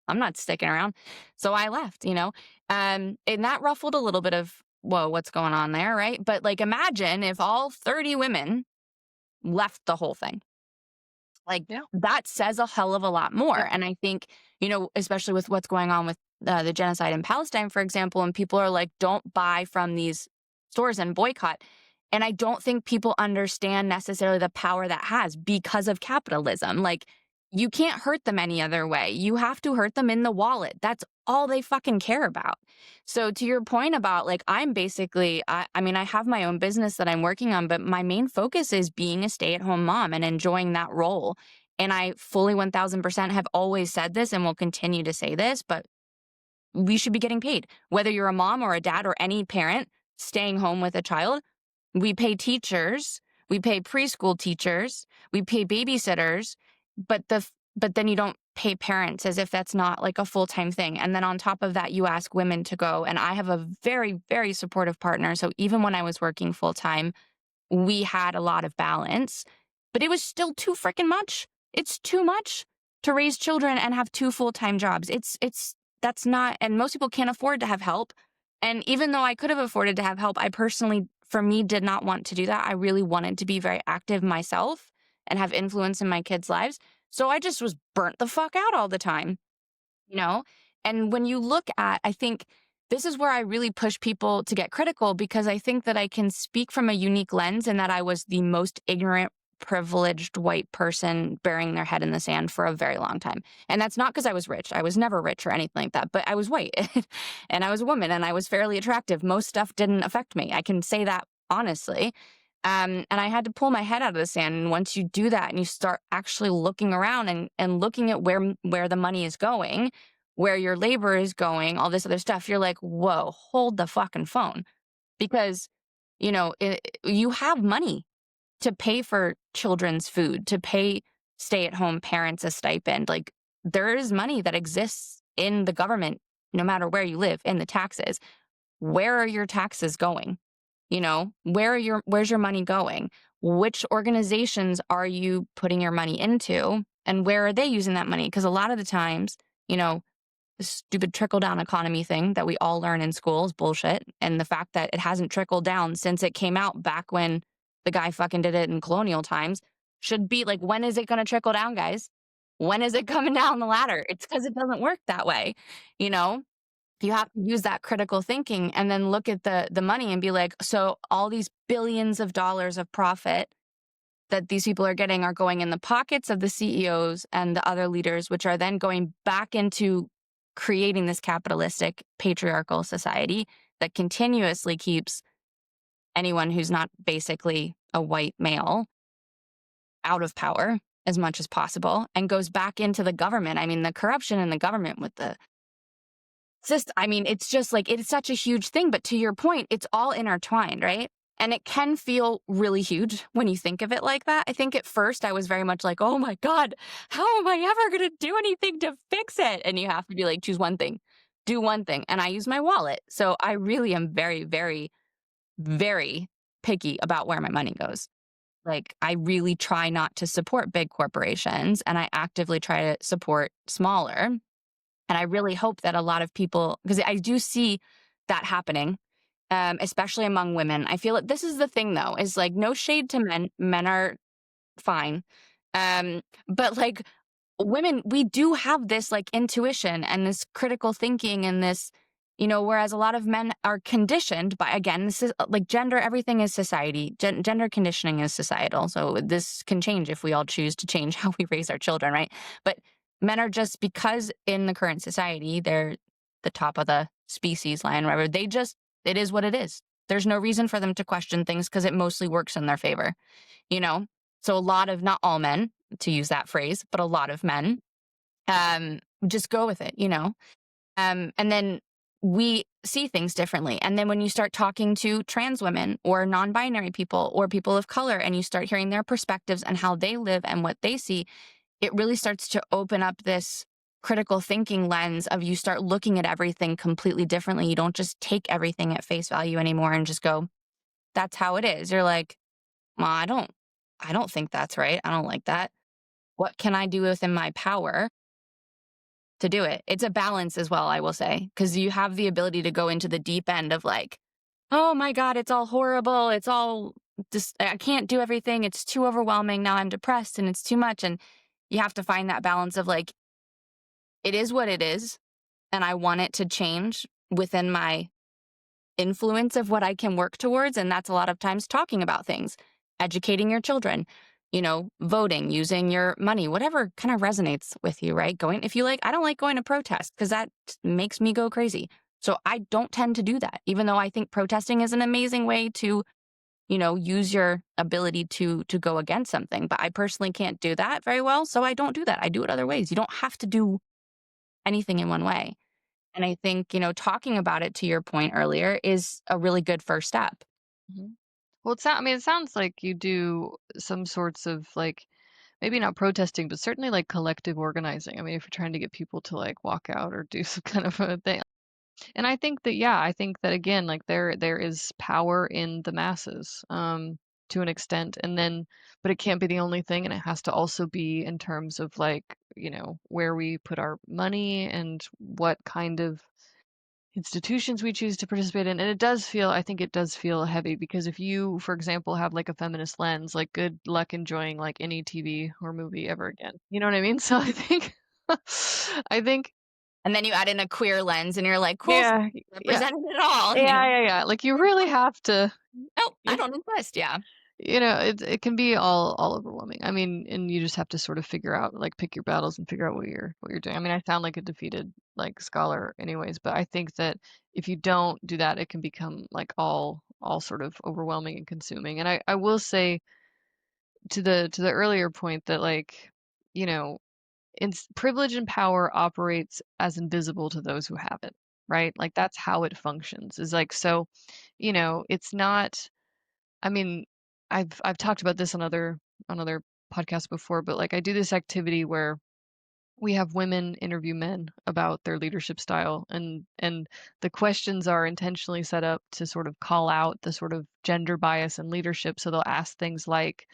Speaker 1: I'm not sticking around. So I left. And that ruffled a little bit of, whoa, what's going on there, right? But like, imagine if all 30 women left the whole thing. Like
Speaker 2: Yeah.
Speaker 1: that says a hell of a lot more.
Speaker 2: Yeah.
Speaker 1: And I think, especially with what's going on with the genocide in Palestine, for example, and people are like, don't buy from these stores and boycott. And I don't think people understand necessarily the power that has because of capitalism. Like, you can't hurt them any other way. You have to hurt them in the wallet. That's all they fucking care about. So to your point about like, I'm basically, I mean, I have my own business that I'm working on, but my main focus is being a stay-at-home mom and enjoying that role. And I fully 1000% have always said this and will continue to say this, but we should be getting paid. Whether you're a mom or a dad or any parent staying home with a child, we pay teachers, we pay preschool teachers, we pay babysitters, but then you don't pay parents as if that's not like a full-time thing. And then on top of that, you ask women to go. And I have a very, very supportive partner. So even when I was working full-time, we had a lot of balance, but it was still too freaking much. It's too much to raise children and have two full-time jobs. That's not, and most people can't afford to have help. And even though I could have afforded to have help, I personally, for me, did not want to do that. I really wanted to be very active myself and have influence in my kids' lives. So I just was burnt the fuck out all the time, you know? And when you look at, I think this is where I really push people to get critical because I think that I can speak from a unique lens and that I was the most ignorant, privileged white person burying their head in the sand for a very long time. And that's not because I was rich. I was never rich or anything like that, but I was white and I was a woman and I was fairly attractive. Most stuff didn't affect me. I can say that honestly. And I had to pull my head out of the sand. And once you do that and you start actually looking around and looking at where the money is going, where your labor is going, all this other stuff, you're like, whoa, hold the fucking phone. Because, you have money to pay for children's food, to pay stay-at-home parents a stipend. Like, there is money that exists in the government, no matter where you live, in the taxes. Where are your taxes going? Where's your money going? Which organizations are you putting your money into? And where are they using that money? Because a lot of the times, the stupid trickle down economy thing that we all learn in school is bullshit. And the fact that it hasn't trickled down since it came out back when the guy fucking did it in colonial times should be like, when is it going to trickle down, guys? When is it coming down the ladder? It's because it doesn't work that way. You know, you have to use that critical thinking and then look at the money and be like, so all these billions of dollars of profit that these people are getting are going in the pockets of the CEOs and the other leaders, which are then going back into creating this capitalistic patriarchal society that continuously keeps anyone who's not basically a white male out of power as much as possible and goes back into the government. I mean, the corruption in the government with the I mean, it's just like, it's such a huge thing. But to your point, it's all intertwined, right? And it can feel really huge when you think of it like that. I think at first I was very much like, oh my God, how am I ever going to do anything to fix it? And you have to be like, choose one thing, do one thing. And I use my wallet. So I really am very, very, very picky about where my money goes. Like, I really try not to support big corporations and I actively try to support smaller. And I really hope that a lot of people, because I do see that happening, especially among women. I feel like this is the thing, though, is like no shade to men. Men are fine. But like women, we do have this like intuition and this critical thinking and this, whereas a lot of men are conditioned by, again, this is like gender, everything is society. Gender conditioning is societal. So this can change if we all choose to change how we raise our children, right? But men are just, because in the current society, they're the top of the species line, whatever, they just It is what it is. There's no reason for them to question things because it mostly works in their favor, you know? So a lot of, not all men, to use that phrase, but a lot of men just go with it, you know? And then we see things differently. And then when you start talking to trans women or non binary people or people of color and you start hearing their perspectives and how they live and what they see, it really starts to open up this critical thinking lens of you start looking at everything completely differently. You don't just take everything at face value anymore and just go, that's how it is. You're like, well, I don't think that's right. I don't like that. What can I do within my power to do it? It's a balance as well, I will say, because you have the ability to go into the deep end of like, oh my God, it's all horrible. It's all just, I can't do everything. It's too overwhelming. Now I'm depressed and it's too much. And you have to find that balance of like, it is what it is. And I want it to change within my influence of what I can work towards. And that's a lot of times talking about things, educating your children, voting, using your money, whatever kind of resonates with you, right? If you like, I don't like going to protest because that makes me go crazy. So I don't tend to do that, even though I think protesting is an amazing way to, use your ability to go against something. But I personally can't do that very well. So I don't do that. I do it other ways. You don't have to do anything in one way. And I think, talking about it to your point earlier is a really good first step.
Speaker 2: Mhm. Well, I mean, it sounds like you do some sorts of like maybe not protesting, but certainly like collective organizing. I mean, if you're trying to get people to like walk out or do some kind of a thing. And I think that, yeah, I think that again, like there is power in the masses, to an extent. And then, but it can't be the only thing. And it has to also be in terms of like, where we put our money and what kind of institutions we choose to participate in. And I think it does feel heavy because if you, for example, have like a feminist lens, like good luck enjoying like any TV or movie ever again. You know what I mean? So I think, I think,
Speaker 1: And then you add in a queer lens and you're like, cool,
Speaker 2: yeah, yeah,
Speaker 1: represented it all,
Speaker 2: yeah. Like you really have to,
Speaker 1: Nope, I
Speaker 2: yeah,
Speaker 1: don't exist. Yeah.
Speaker 2: it can be all overwhelming. I mean, and you just have to sort of figure out, like, pick your battles and figure out what you're doing. I mean, I sound like a defeated like scholar, anyways, but I think that if you don't do that, it can become like all sort of overwhelming and consuming. And I will say to the earlier point that like, you know, privilege and power operates as invisible to those who have it, right? Like that's how it functions. Is like so, it's not. I mean, I've talked about this on other podcasts before, but like I do this activity where we have women interview men about their leadership style, and the questions are intentionally set up to sort of call out the sort of gender bias in leadership. So they'll ask things like,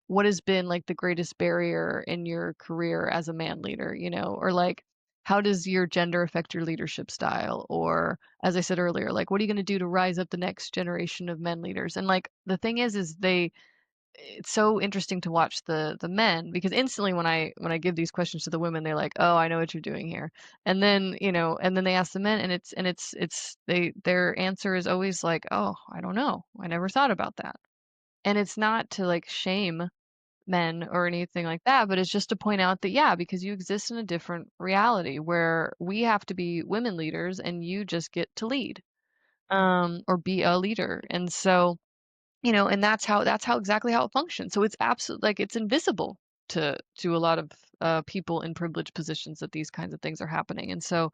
Speaker 2: what has been like the greatest barrier in your career as a man leader, or like, how does your gender affect your leadership style? Or as I said earlier, like, what are you going to do to rise up the next generation of men leaders? And like the thing is it's so interesting to watch the men because instantly when I give these questions to the women, they're like, "Oh, I know what you're doing here." And then they ask the men, and their answer is always like, "Oh, I don't know. I never thought about that." And it's not to like shame men or anything like that, but it's just to point out that yeah, because you exist in a different reality where we have to be women leaders and you just get to lead or be a leader. And so and that's how exactly how it functions. So it's absolutely like it's invisible to a lot of people in privileged positions that these kinds of things are happening. And so,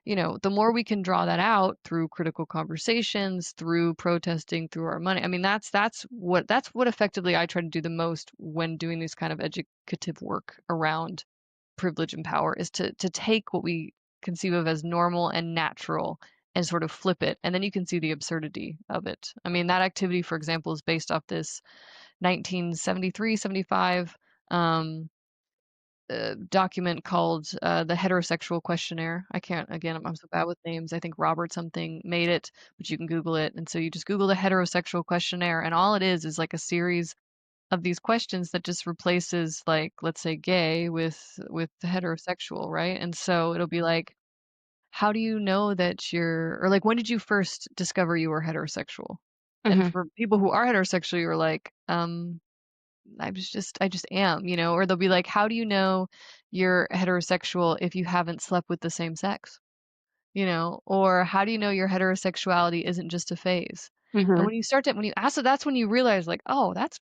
Speaker 2: the more we can draw that out through critical conversations, through protesting, through our money. I mean, that's what effectively I try to do the most when doing this kind of educative work around privilege and power is to take what we conceive of as normal and natural and sort of flip it, and then you can see the absurdity of it. I mean, that activity, for example, is based off this 1973-75 um, document called the Heterosexual Questionnaire. I can't, again, I'm so bad with names. I think Robert something made it, but you can Google it. And so you just Google the Heterosexual Questionnaire, and all it is like a series of these questions that just replaces like let's say gay with the heterosexual, right? And so it'll be like, how do you know that you're, or like when did you first discover you were heterosexual? And
Speaker 1: Hmm.
Speaker 2: for people who are heterosexual, you're like, I just am, or they'll be like, how do you know you're heterosexual if you haven't slept with the same sex? or how do you know your heterosexuality isn't just a phase? And
Speaker 1: Hmm.
Speaker 2: when you ask it, that's when you realize like, oh, that's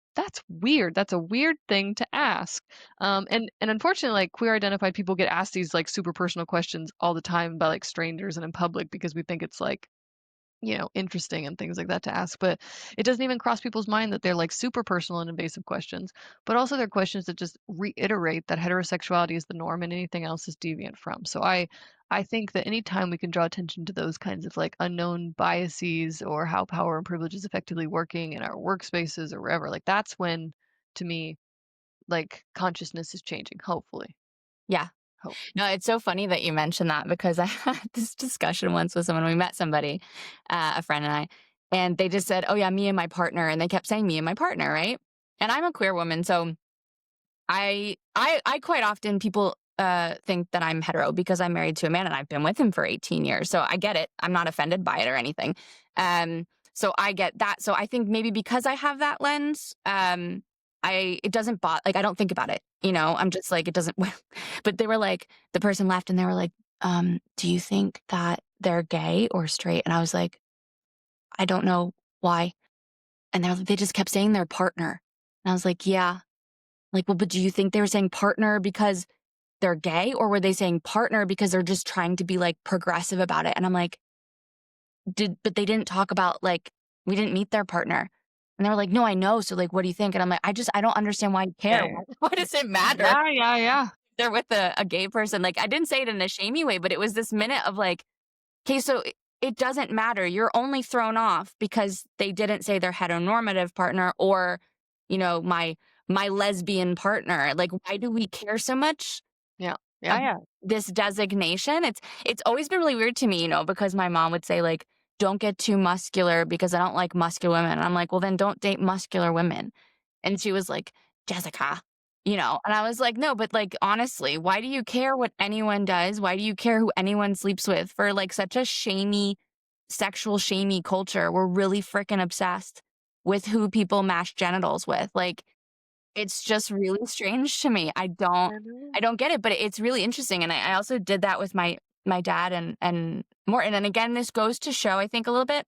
Speaker 2: weird. That's a weird thing to ask. And unfortunately, like queer identified people get asked these like super personal questions all the time by like strangers and in public because we think it's like interesting and things like that to ask. But it doesn't even cross people's mind that they're like super personal and invasive questions. But also they're questions that just reiterate that heterosexuality is the norm and anything else is deviant from. So I think that anytime we can draw attention to those kinds of like unknown biases or how power and privilege is effectively working in our workspaces or wherever, like that's when, to me, like consciousness is changing, hopefully.
Speaker 1: Yeah.
Speaker 2: Hope.
Speaker 1: No, it's so funny that you mentioned that because I had this discussion once with someone. We met somebody, a friend and they just said, "Oh yeah, me and my partner," and they kept saying "me and my partner," right? And I'm a queer woman, so I quite often people think that I'm hetero because I'm married to a man and I've been with him for 18 years. So I get it. I'm not offended by it or anything. So I get that. So I think maybe because I have that lens, it doesn't bother, like I don't think about it. I'm just like it doesn't. But they were like the person left and they were like, "Do you think that they're gay or straight?" And I was like, "I don't know why." And they just kept saying their partner. And I was like, "Yeah." Like, well, but do you think they were saying partner because they're gay, or were they saying partner because they're just trying to be like progressive about it? And I'm like, but they didn't talk about like, we didn't meet their partner. And they were like, no, I know. So like, what do you think? And I'm like, I don't understand why you care.
Speaker 2: Yeah,
Speaker 1: Why does it matter?
Speaker 2: yeah, yeah, yeah.
Speaker 1: They're with a gay person. Like, I didn't say it in a shamey way, but it was this minute of like, okay, so it doesn't matter. You're only thrown off because they didn't say their heteronormative partner or, my lesbian partner. Like, why do we care so much
Speaker 2: Yeah, yeah,
Speaker 1: of
Speaker 2: yeah.
Speaker 1: this designation? It's always been really weird to me, because my mom would say like, don't get too muscular because I don't like muscular women. And I'm like, well, then don't date muscular women. And she was like, Jessica, and I was like, no, but like, honestly, why do you care what anyone does? Why do you care who anyone sleeps with for like such a shamey, sexual shamey culture? We're really freaking obsessed with who people mash genitals with. Like, it's just really strange to me. I don't,
Speaker 2: I know.
Speaker 1: I don't get it, but it's really interesting. And I also did that with my dad and Morton. And again, this goes to show, I think, a little bit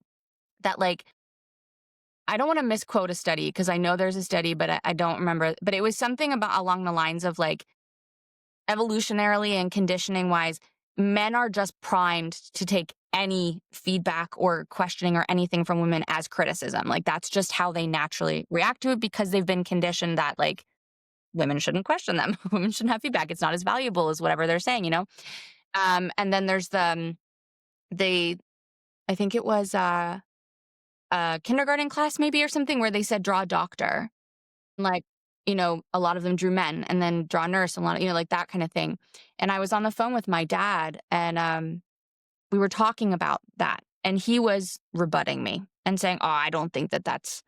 Speaker 1: that like I don't want to misquote a study because I know there's a study, but I don't remember. But it was something about along the lines of like evolutionarily and conditioning wise, men are just primed to take any feedback or questioning or anything from women as criticism. Like that's just how they naturally react to it because they've been conditioned that like women shouldn't question them. Women shouldn't have feedback. It's not as valuable as whatever they're saying. And then there's the I think it was a kindergarten class maybe or something where they said draw a doctor. Like, a lot of them drew men and then draw a nurse, and a lot of, like that kind of thing. And I was on the phone with my dad and we were talking about that. And he was rebutting me and saying, oh, I don't think that that's,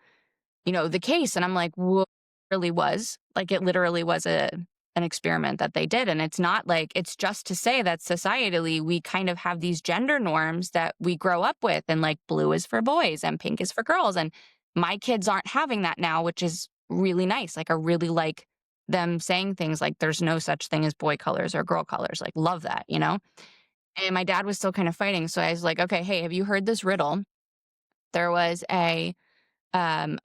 Speaker 1: the case. And I'm like, well, it really was. Like, it literally was an experiment that they did. And it's not like, it's just to say that societally, we kind of have these gender norms that we grow up with. And like blue is for boys and pink is for girls. And my kids aren't having that now, which is really nice. Like, I really like them saying things like there's no such thing as boy colors or girl colors. Like, love that. And my dad was still kind of fighting. So I was like, okay, hey, have you heard this riddle? There was a man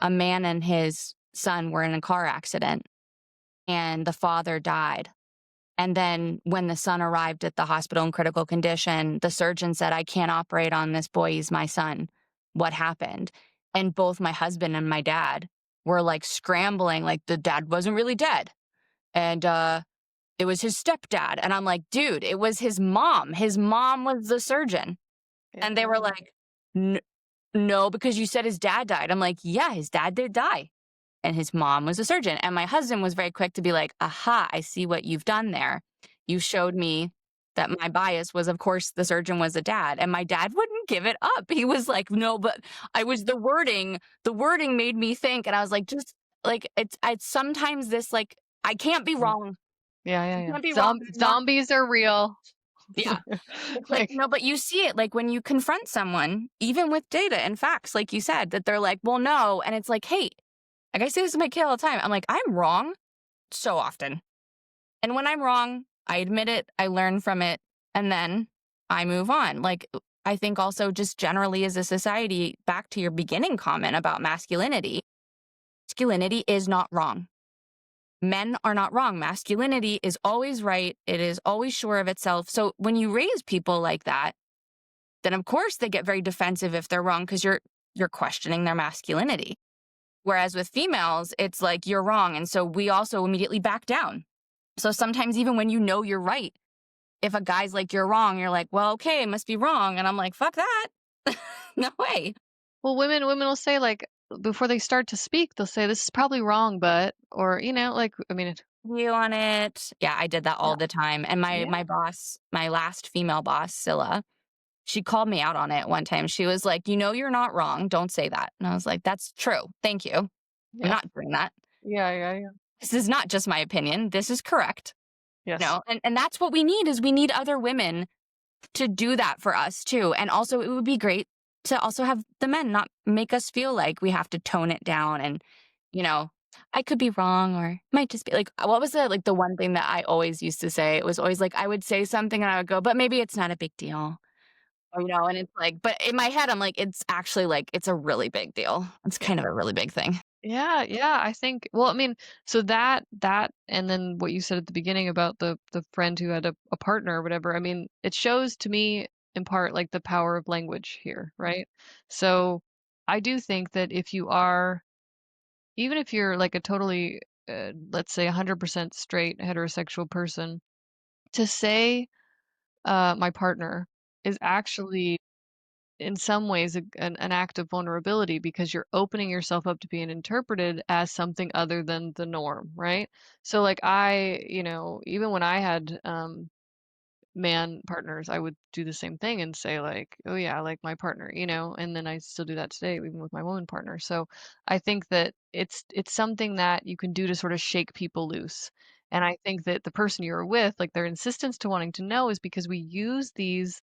Speaker 1: and his son were in a car accident and the father died. And then when the son arrived at the hospital in critical condition, the surgeon said, I can't operate on this boy. He's my son. What happened? And both my husband and my dad were like scrambling, like the dad wasn't really dead. And it was his stepdad. And I'm like, dude, it was his mom. His mom was the surgeon. And they were
Speaker 2: Yeah.
Speaker 1: like, no, because you said his dad died. I'm like, yeah, his dad did die. And his mom was a surgeon. And my husband was very quick to be like, aha, I see what you've done there. You showed me that my bias was, of course, the surgeon was a dad. And my dad wouldn't give it up. He was like, no, but the wording made me think. And I was like, just like, it's sometimes this, like, I can't be wrong.
Speaker 2: Yeah, yeah,
Speaker 1: I
Speaker 2: yeah.
Speaker 1: can't be wrong. I'm not,
Speaker 2: Zombies are real.
Speaker 1: yeah. It's like,
Speaker 2: Like,
Speaker 1: but you see it like when you confront someone, even with data and facts, like you said, that they're like, well, no. And it's like, hey, like I say this to my kid all the time. I'm like, I'm wrong so often. And when I'm wrong, I admit it, I learn from it, and then I move on. Like, I think also just generally as a society, back to your beginning comment about masculinity, masculinity is not wrong. Men are not wrong. Masculinity is always right. It is always sure of itself. So when you raise people like that, then of course they get very defensive if they're wrong because you're questioning their masculinity. Whereas with females, it's like you're wrong. And so we also immediately back down. So sometimes even when you know you're right, if a guy's like, you're wrong, you're like, well, okay, it must be wrong. And I'm like, fuck that. No way.
Speaker 2: Well, women will say, like, before they start to speak, they'll say, "This is probably wrong, but," or, like, I mean,
Speaker 1: You on it. Yeah, I did that
Speaker 2: yeah,
Speaker 1: all the time. And my
Speaker 2: yeah,
Speaker 1: boss, my last female boss, Scylla, she called me out on it one time. She was like, you're not wrong. Don't say that. And I was like, that's true. Thank you. I'm
Speaker 2: yeah,
Speaker 1: not doing that.
Speaker 2: yeah, yeah, yeah.
Speaker 1: This is not just my opinion. This is correct.
Speaker 2: Yes.
Speaker 1: And that's what we need is we need other women to do that for us too. And also it would be great to also have the men not make us feel like we have to tone it down and, you know, I could be wrong or it might just be like what was the one thing that I always used to say? It was always like I would say something and I would go, but maybe it's not a big deal. Or, and it's like, but in my head, I'm like, it's actually like it's a really big deal. It's
Speaker 2: Yeah.
Speaker 1: kind of a really big thing.
Speaker 2: Yeah, yeah, I think well, I mean, so that and then what you said at the beginning about the friend who had a partner or whatever, I mean, it shows to me in part like the power of language here, right? So I do think that if you are even if you're like a totally let's say 100% straight heterosexual person, to say my partner is actually in some ways an act of vulnerability because you're opening yourself up to being interpreted as something other than the norm, right? So like even when I had man partners, I would do the same thing and say like, "Oh yeah, I like my partner," and then I still do that today even with my woman partner. So I think that it's something that you can do to sort of shake people loose. And I think that the person you're with, like their insistence to wanting to know is because we use these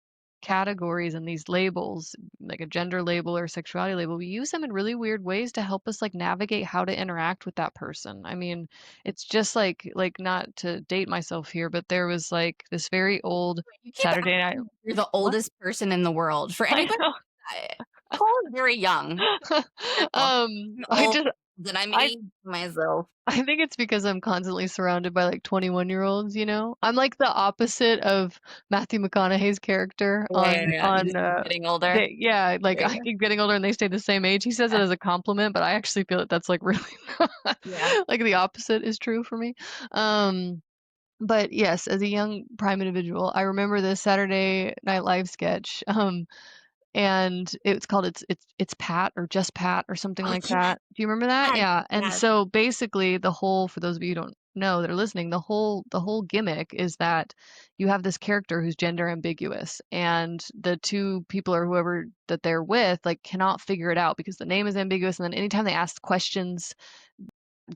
Speaker 2: categories and these labels, like a gender label or sexuality label, we use them in really weird ways to help us like navigate how to interact with that person. I mean, it's just like not to date myself here, but there was like this very old
Speaker 1: You keep
Speaker 2: Saturday night.
Speaker 1: acting like you're the
Speaker 2: What?
Speaker 1: oldest person in the world. For
Speaker 2: I
Speaker 1: anybody,
Speaker 2: know.
Speaker 1: uh, Cole is very young. You know, I'm
Speaker 2: I
Speaker 1: old
Speaker 2: just
Speaker 1: and I'm
Speaker 2: I
Speaker 1: aging myself.
Speaker 2: I think it's because I'm constantly surrounded by like 21-year-olds, you know? I'm like the opposite of Matthew McConaughey's character
Speaker 1: Yeah, yeah, yeah. You just keep getting older.
Speaker 2: they, yeah, like
Speaker 1: Yeah,
Speaker 2: I keep getting older and they stay the same age. He says it
Speaker 1: yeah,
Speaker 2: as a compliment, but I actually feel that that's like really not,
Speaker 1: yeah.
Speaker 2: like the opposite is true for me. Um But yes, as a young prime individual, I remember this Saturday Night Live sketch, and it's called It's Pat or Just Pat or something
Speaker 1: Oh,
Speaker 2: like
Speaker 1: yeah.
Speaker 2: that. Do you remember that?
Speaker 1: Yes,
Speaker 2: Yeah. And
Speaker 1: yes.
Speaker 2: so basically the whole for those of you who don't know that are listening, the whole gimmick is that you have this character who's gender ambiguous and the two people or whoever that they're with like cannot figure it out because the name is ambiguous and then anytime they ask questions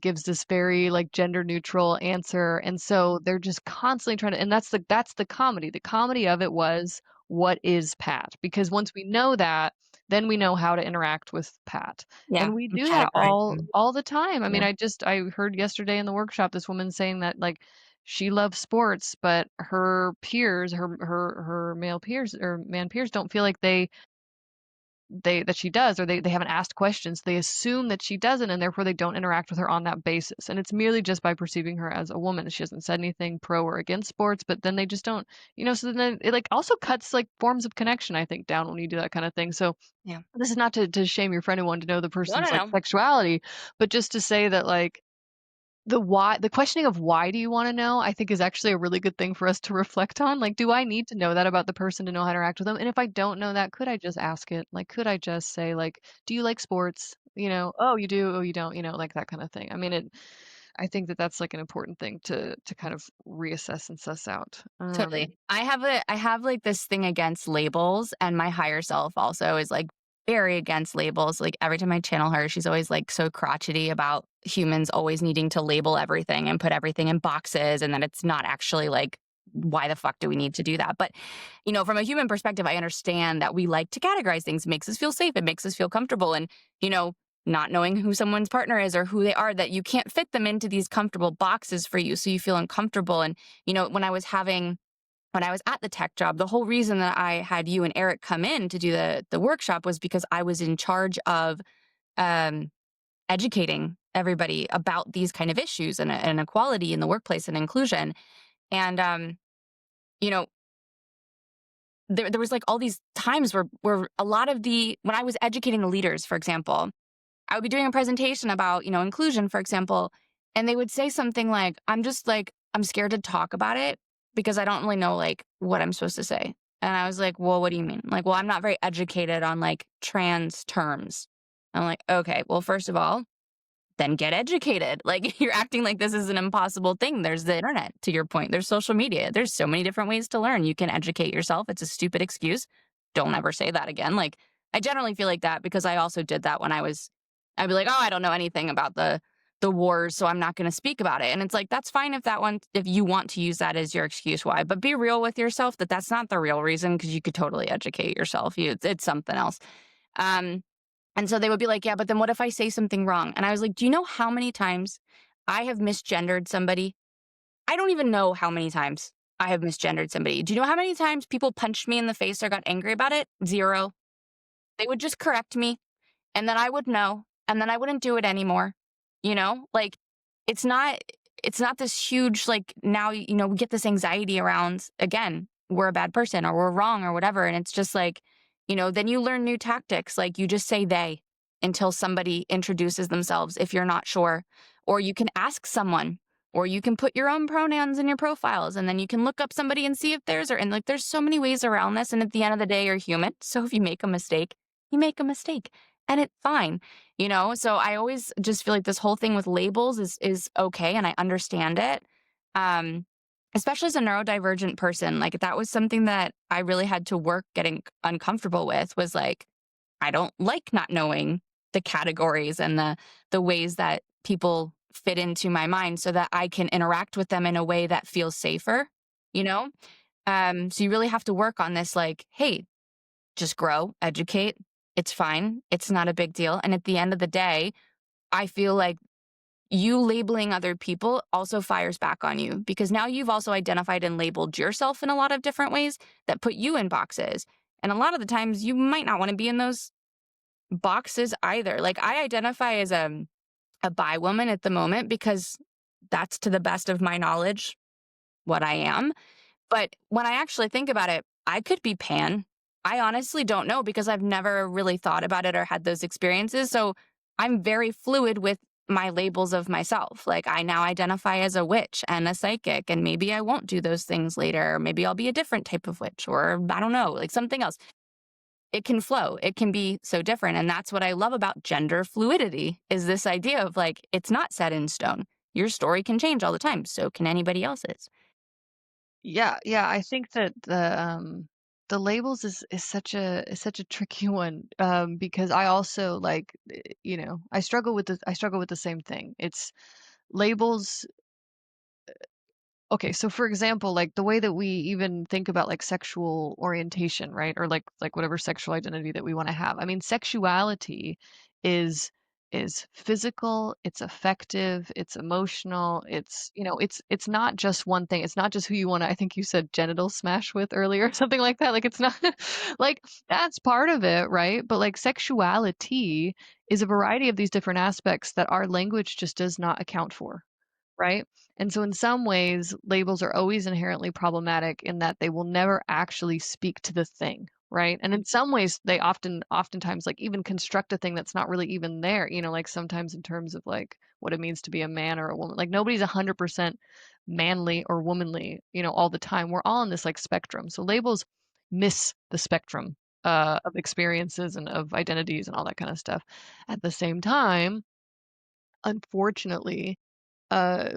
Speaker 2: gives this very like gender neutral answer and so they're just constantly trying to and that's the comedy. The comedy of it was what is Pat? Because once we know that, then we know how to interact with Pat.
Speaker 1: Yeah.
Speaker 2: And we
Speaker 1: I'm
Speaker 2: do that all
Speaker 1: categorizing.
Speaker 2: all the time. I mean,
Speaker 1: Yeah.
Speaker 2: I heard yesterday in the workshop this woman saying that like she loves sports, but her peers, her male peers or man peers don't feel like they that she does or they haven't asked questions. They assume that she doesn't and therefore they don't interact with her on that basis. And it's merely just by perceiving her as a woman. She hasn't said anything pro or against sports, but then they just don't, so then it like also cuts like forms of connection, I think, down when you do that kind of thing. So
Speaker 1: Yeah.
Speaker 2: this is not to shame your friend who wanted to know the
Speaker 1: No,
Speaker 2: person's
Speaker 1: no,
Speaker 2: like
Speaker 1: no.
Speaker 2: sexuality, but just to say that like the questioning of why do you wanna know, I think is actually a really good thing for us to reflect on. Like, do I need to know that about the person to know how to interact with them? And if I don't know that, could I just ask it? Like, could I just say, like, "Do you like sports?" "Oh, you do. Oh, you don't," like that kind of thing. I mean, I think that that's, like, an important thing to kind of reassess and suss out.
Speaker 1: Totally. I have like this thing against labels and my higher self also is like very against labels. Like every time I channel her, she's always like so crotchety about humans always needing to label everything and put everything in boxes and that it's not actually like why the fuck do we need to do that? But from a human perspective, I understand that we like to categorize things. It makes us feel safe. It makes us feel comfortable. And, not knowing who someone's partner is or who they are, that you can't fit them into these comfortable boxes for you. So you feel uncomfortable. And, when I was having when I was at the tech job, the whole reason that I had you and Eric come in to do the workshop was because I was in charge of um, educating everybody about these kind of issues and equality in the workplace and inclusion. And you know, there was like all these times where a lot of the when I was educating the leaders, for example, I would be doing a presentation about, inclusion, for example, and they would say something like, I'm scared to talk about it because I don't really know like what I'm supposed to say. And I was like, well, what do you mean? Like, well, I'm not very educated on like trans terms. I'm like, okay, well, first of all, then get educated. Like you're acting like this is an impossible thing. There's the internet, to your point. There's social media. There's so many different ways to learn. You can educate yourself. It's a stupid excuse. Don't ever say that again. Like I generally feel like that because I also did that when I'd be like, oh, I don't know anything about the wars, so I'm not going to speak about it. And it's like that's fine if you want to use that as your excuse why, but be real with yourself that that's not the real reason because you could totally educate yourself. It's something else. Um, and so they would be like, yeah, but then what if I say something wrong? And I was like, do you know how many times I have misgendered somebody? I don't even know how many times I have misgendered somebody. Do you know how many times people punched me in the face or got angry about it? Zero. They would just correct me and then I would know and then I wouldn't do it anymore. Like it's not it's not this huge like now we get this anxiety around again, we're a bad person or we're wrong or whatever and it's just like, then you learn new tactics like you just say they until somebody introduces themselves if you're not sure or you can ask someone or you can put your own pronouns in your profiles and then you can look up somebody and see if theirs are and like there's so many ways around this and at the end of the day you're human. So if you make a mistake, you make a mistake and it's fine. So I always just feel like this whole thing with labels is okay and I understand it. um Especially as a neurodivergent person, like that was something that I really had to work getting uncomfortable with was like I don't like not knowing the categories and the ways that people fit into my mind so that I can interact with them in a way that feels safer, you know? So you really have to work on this like, hey, just grow, educate. It's fine. It's not a big deal. And at the end of the day, I feel like you labeling other people also fires back on you because now you've also identified and labeled yourself in a lot of different ways that put you in boxes. And a lot of the times you might not want to be in those boxes either. Like I identify as a bi woman at the moment because that's to the best of my knowledge what I am. But when I actually think about it, I could be pan. I honestly don't know because I've never really thought about it or had those experiences. So I'm very fluid with my labels of myself. Like I now identify as a witch and a psychic, and maybe I won't do those things later. Or maybe I'll be a different type of witch, or I don't know, like something else. It can flow. It can be so different. And that's what I love about gender fluidity is this idea of like, it's not set in stone. Your story can change all the time. So can anybody else's.
Speaker 2: Yeah, yeah, I think that the labels is such a tricky one because I also like I struggle with the same thing. It's labels. Okay, so for example, like the way that we even think about like sexual orientation, right? Or like whatever sexual identity that we want to have. I mean, sexuality is is physical, it's affective, it's emotional, it's not just one thing. It's not just who you want to, I think you said genital smash with earlier, something like that. Like it's not like that's part of it, right? But like sexuality is a variety of these different aspects that our language just does not account for, right? And so in some ways, labels are always inherently problematic in that they will never actually speak to the thing, right? And in some ways, they oftentimes like even construct a thing that's not really even there, like sometimes in terms of like what it means to be a man or a woman. Like nobody's 100% manly or womanly, all the time. We're all on this like spectrum. So labels miss the spectrum of experiences and of identities and all that kind of stuff. At the same time, unfortunately,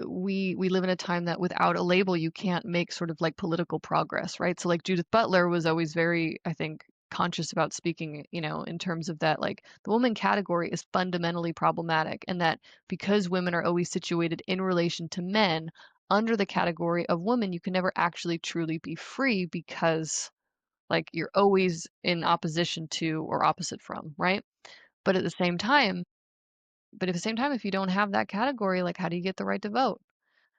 Speaker 2: we live in a time that without a label you can't make sort of like political progress, right? So like Judith Butler was always very, I think, conscious about speaking, in terms of that like the woman category is fundamentally problematic and that because women are always situated in relation to men under the category of women, you can never actually truly be free because like you're always in opposition to or opposite from, right? But at the same time, if you don't have that category, like how do you get the right to vote?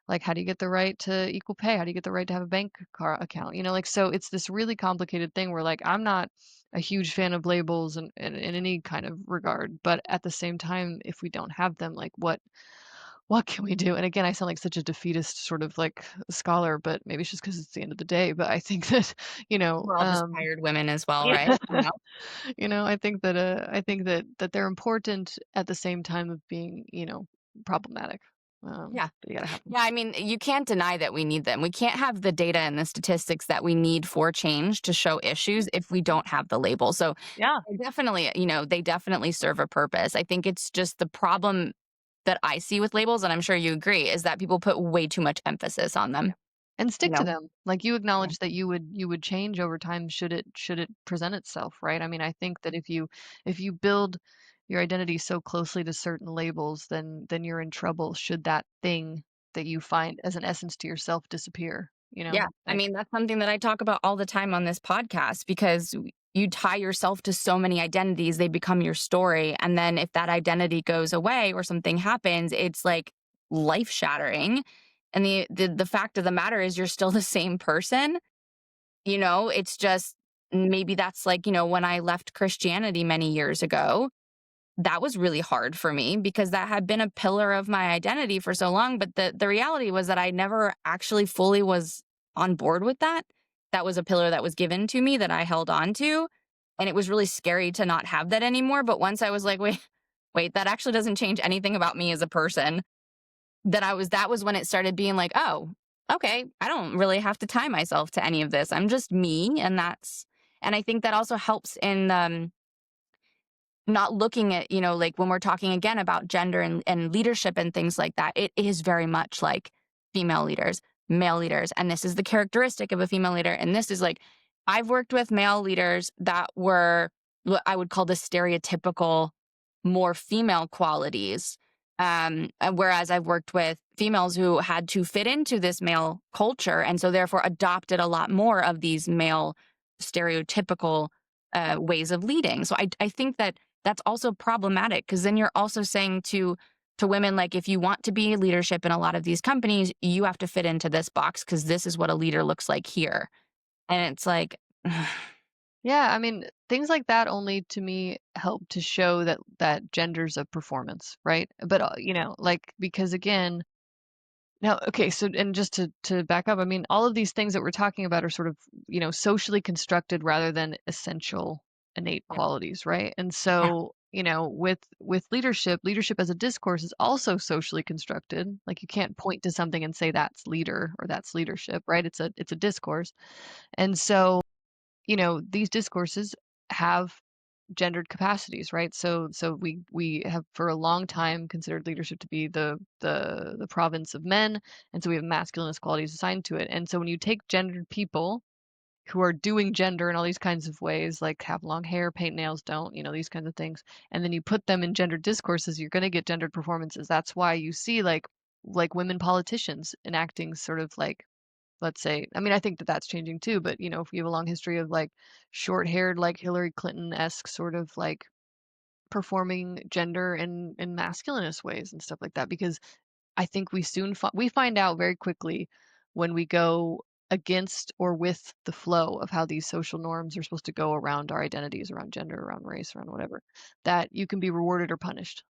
Speaker 2: Like, how do you get the right to equal pay? How do you get the right to have a bank car account? Like, so it's this really complicated thing where, like, I'm not a huge fan of labels in any kind of regard, but at the same time, if we don't have them, like, what can we do? And again, I sound like such a defeatist sort of like scholar, but maybe it's just because it's the end of the day. But I think that, you know,
Speaker 1: We're all just
Speaker 2: um,
Speaker 1: tired women as well,
Speaker 2: yeah,
Speaker 1: right? You know?
Speaker 2: I think that they're important at the same time of being, problematic.
Speaker 1: Yeah.
Speaker 2: But you gotta have them.
Speaker 1: Yeah, I mean, you can't deny that we need them. We can't have the data and the statistics that we need for change to show issues if we don't have the label. So
Speaker 2: Yeah.
Speaker 1: definitely, they definitely serve a purpose. I think it's just the problem that I see with labels, and I'm sure you agree, is that people put way too much emphasis on them.
Speaker 2: And
Speaker 1: You
Speaker 2: stick to
Speaker 1: know?
Speaker 2: them. Like, you
Speaker 1: Yeah.
Speaker 2: acknowledge that you would change over time should it present itself, right? I mean, I think that if you build your identity so closely to certain labels, then you're in trouble should that thing that you find as an essence to yourself disappear,
Speaker 1: Yeah. I
Speaker 2: Like,
Speaker 1: mean, that's something that I talk about all the time on this podcast because you tie yourself to so many identities, they become your story. And then if that identity goes away or something happens, it's like life shattering. And the fact of the matter is you're still the same person. It's just maybe that's like, when I left Christianity many years ago, that was really hard for me because that had been a pillar of my identity for so long. But the reality was that I never actually fully was on board with that. That was a pillar that was given to me that I held on to. And it was really scary to not have that anymore. But once I was like, wait, that actually doesn't change anything about me as a person, that was when it started being like, oh, okay, I don't really have to tie myself to any of this. I'm just me. And I think that also helps in not looking at, like when we're talking again about gender and leadership and things like that, it is very much like female leaders, male leaders. And this is the characteristic of a female leader. And this is like, I've worked with male leaders that were what I would call the stereotypical, more female qualities. Whereas I've worked with females who had to fit into this male culture and so therefore adopted a lot more of these male stereotypical ways of leading. So I think that that's also problematic because then you're also saying to women like if you want to be leadership in a lot of these companies, you have to fit into this box because this is what a leader looks like here. And it's like,
Speaker 2: yeah, I mean, things like that only to me help to show that gender's a performance, right? But like, because again, now, okay, so and just to back up, I mean, all of these things that we're talking about are sort of, socially constructed rather than essential innate
Speaker 1: yeah,
Speaker 2: qualities, right? And
Speaker 1: yeah,
Speaker 2: so, with leadership as a discourse is also socially constructed. Like, you can't point to something and say that's leader or that's leadership, right? It's a discourse. And so, these discourses have gendered capacities, right? So we have for a long time considered leadership to be the province of men, and so we have masculinist qualities assigned to it. And so when you take gendered people who are doing gender in all these kinds of ways, like have long hair, paint nails, don't, these kinds of things, and then you put them in gendered discourses, you're going to get gendered performances. That's why you see like women politicians enacting sort of like, let's say, I mean, I think that that's changing too, but if you have a long history of like short-haired, like Hillary Clinton-esque sort of like performing gender in masculinist ways and stuff like that, because I think we find out very quickly when we go against or with the flow of how these social norms are supposed to go around our identities, around gender, around race, around whatever, that you can be rewarded or punished,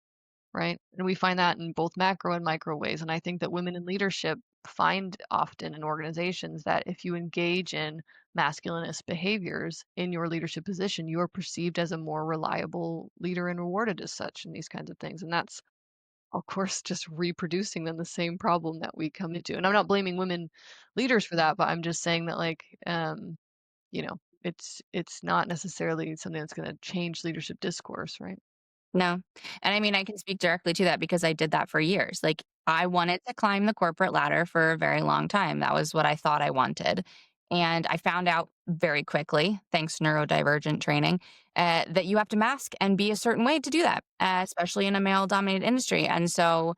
Speaker 2: right? And we find that in both macro and micro ways. And I think that women in leadership find often in organizations that if you engage in masculinist behaviors in your leadership position, you are perceived as a more reliable leader and rewarded as such and these kinds of things. And that's, of course, just reproducing then the same problem that we come into. And I'm not blaming women leaders for that, but I'm just saying that like, it's not necessarily something that's going to change leadership discourse, right?
Speaker 1: no. And I mean, I can speak directly to that because I did that for years. Like, I wanted to climb the corporate ladder for a very long time. That was what I thought I wanted. And I found out very quickly, thanks to neurodivergent training, that you have to mask and be a certain way to do that, especially in a male dominated industry. And so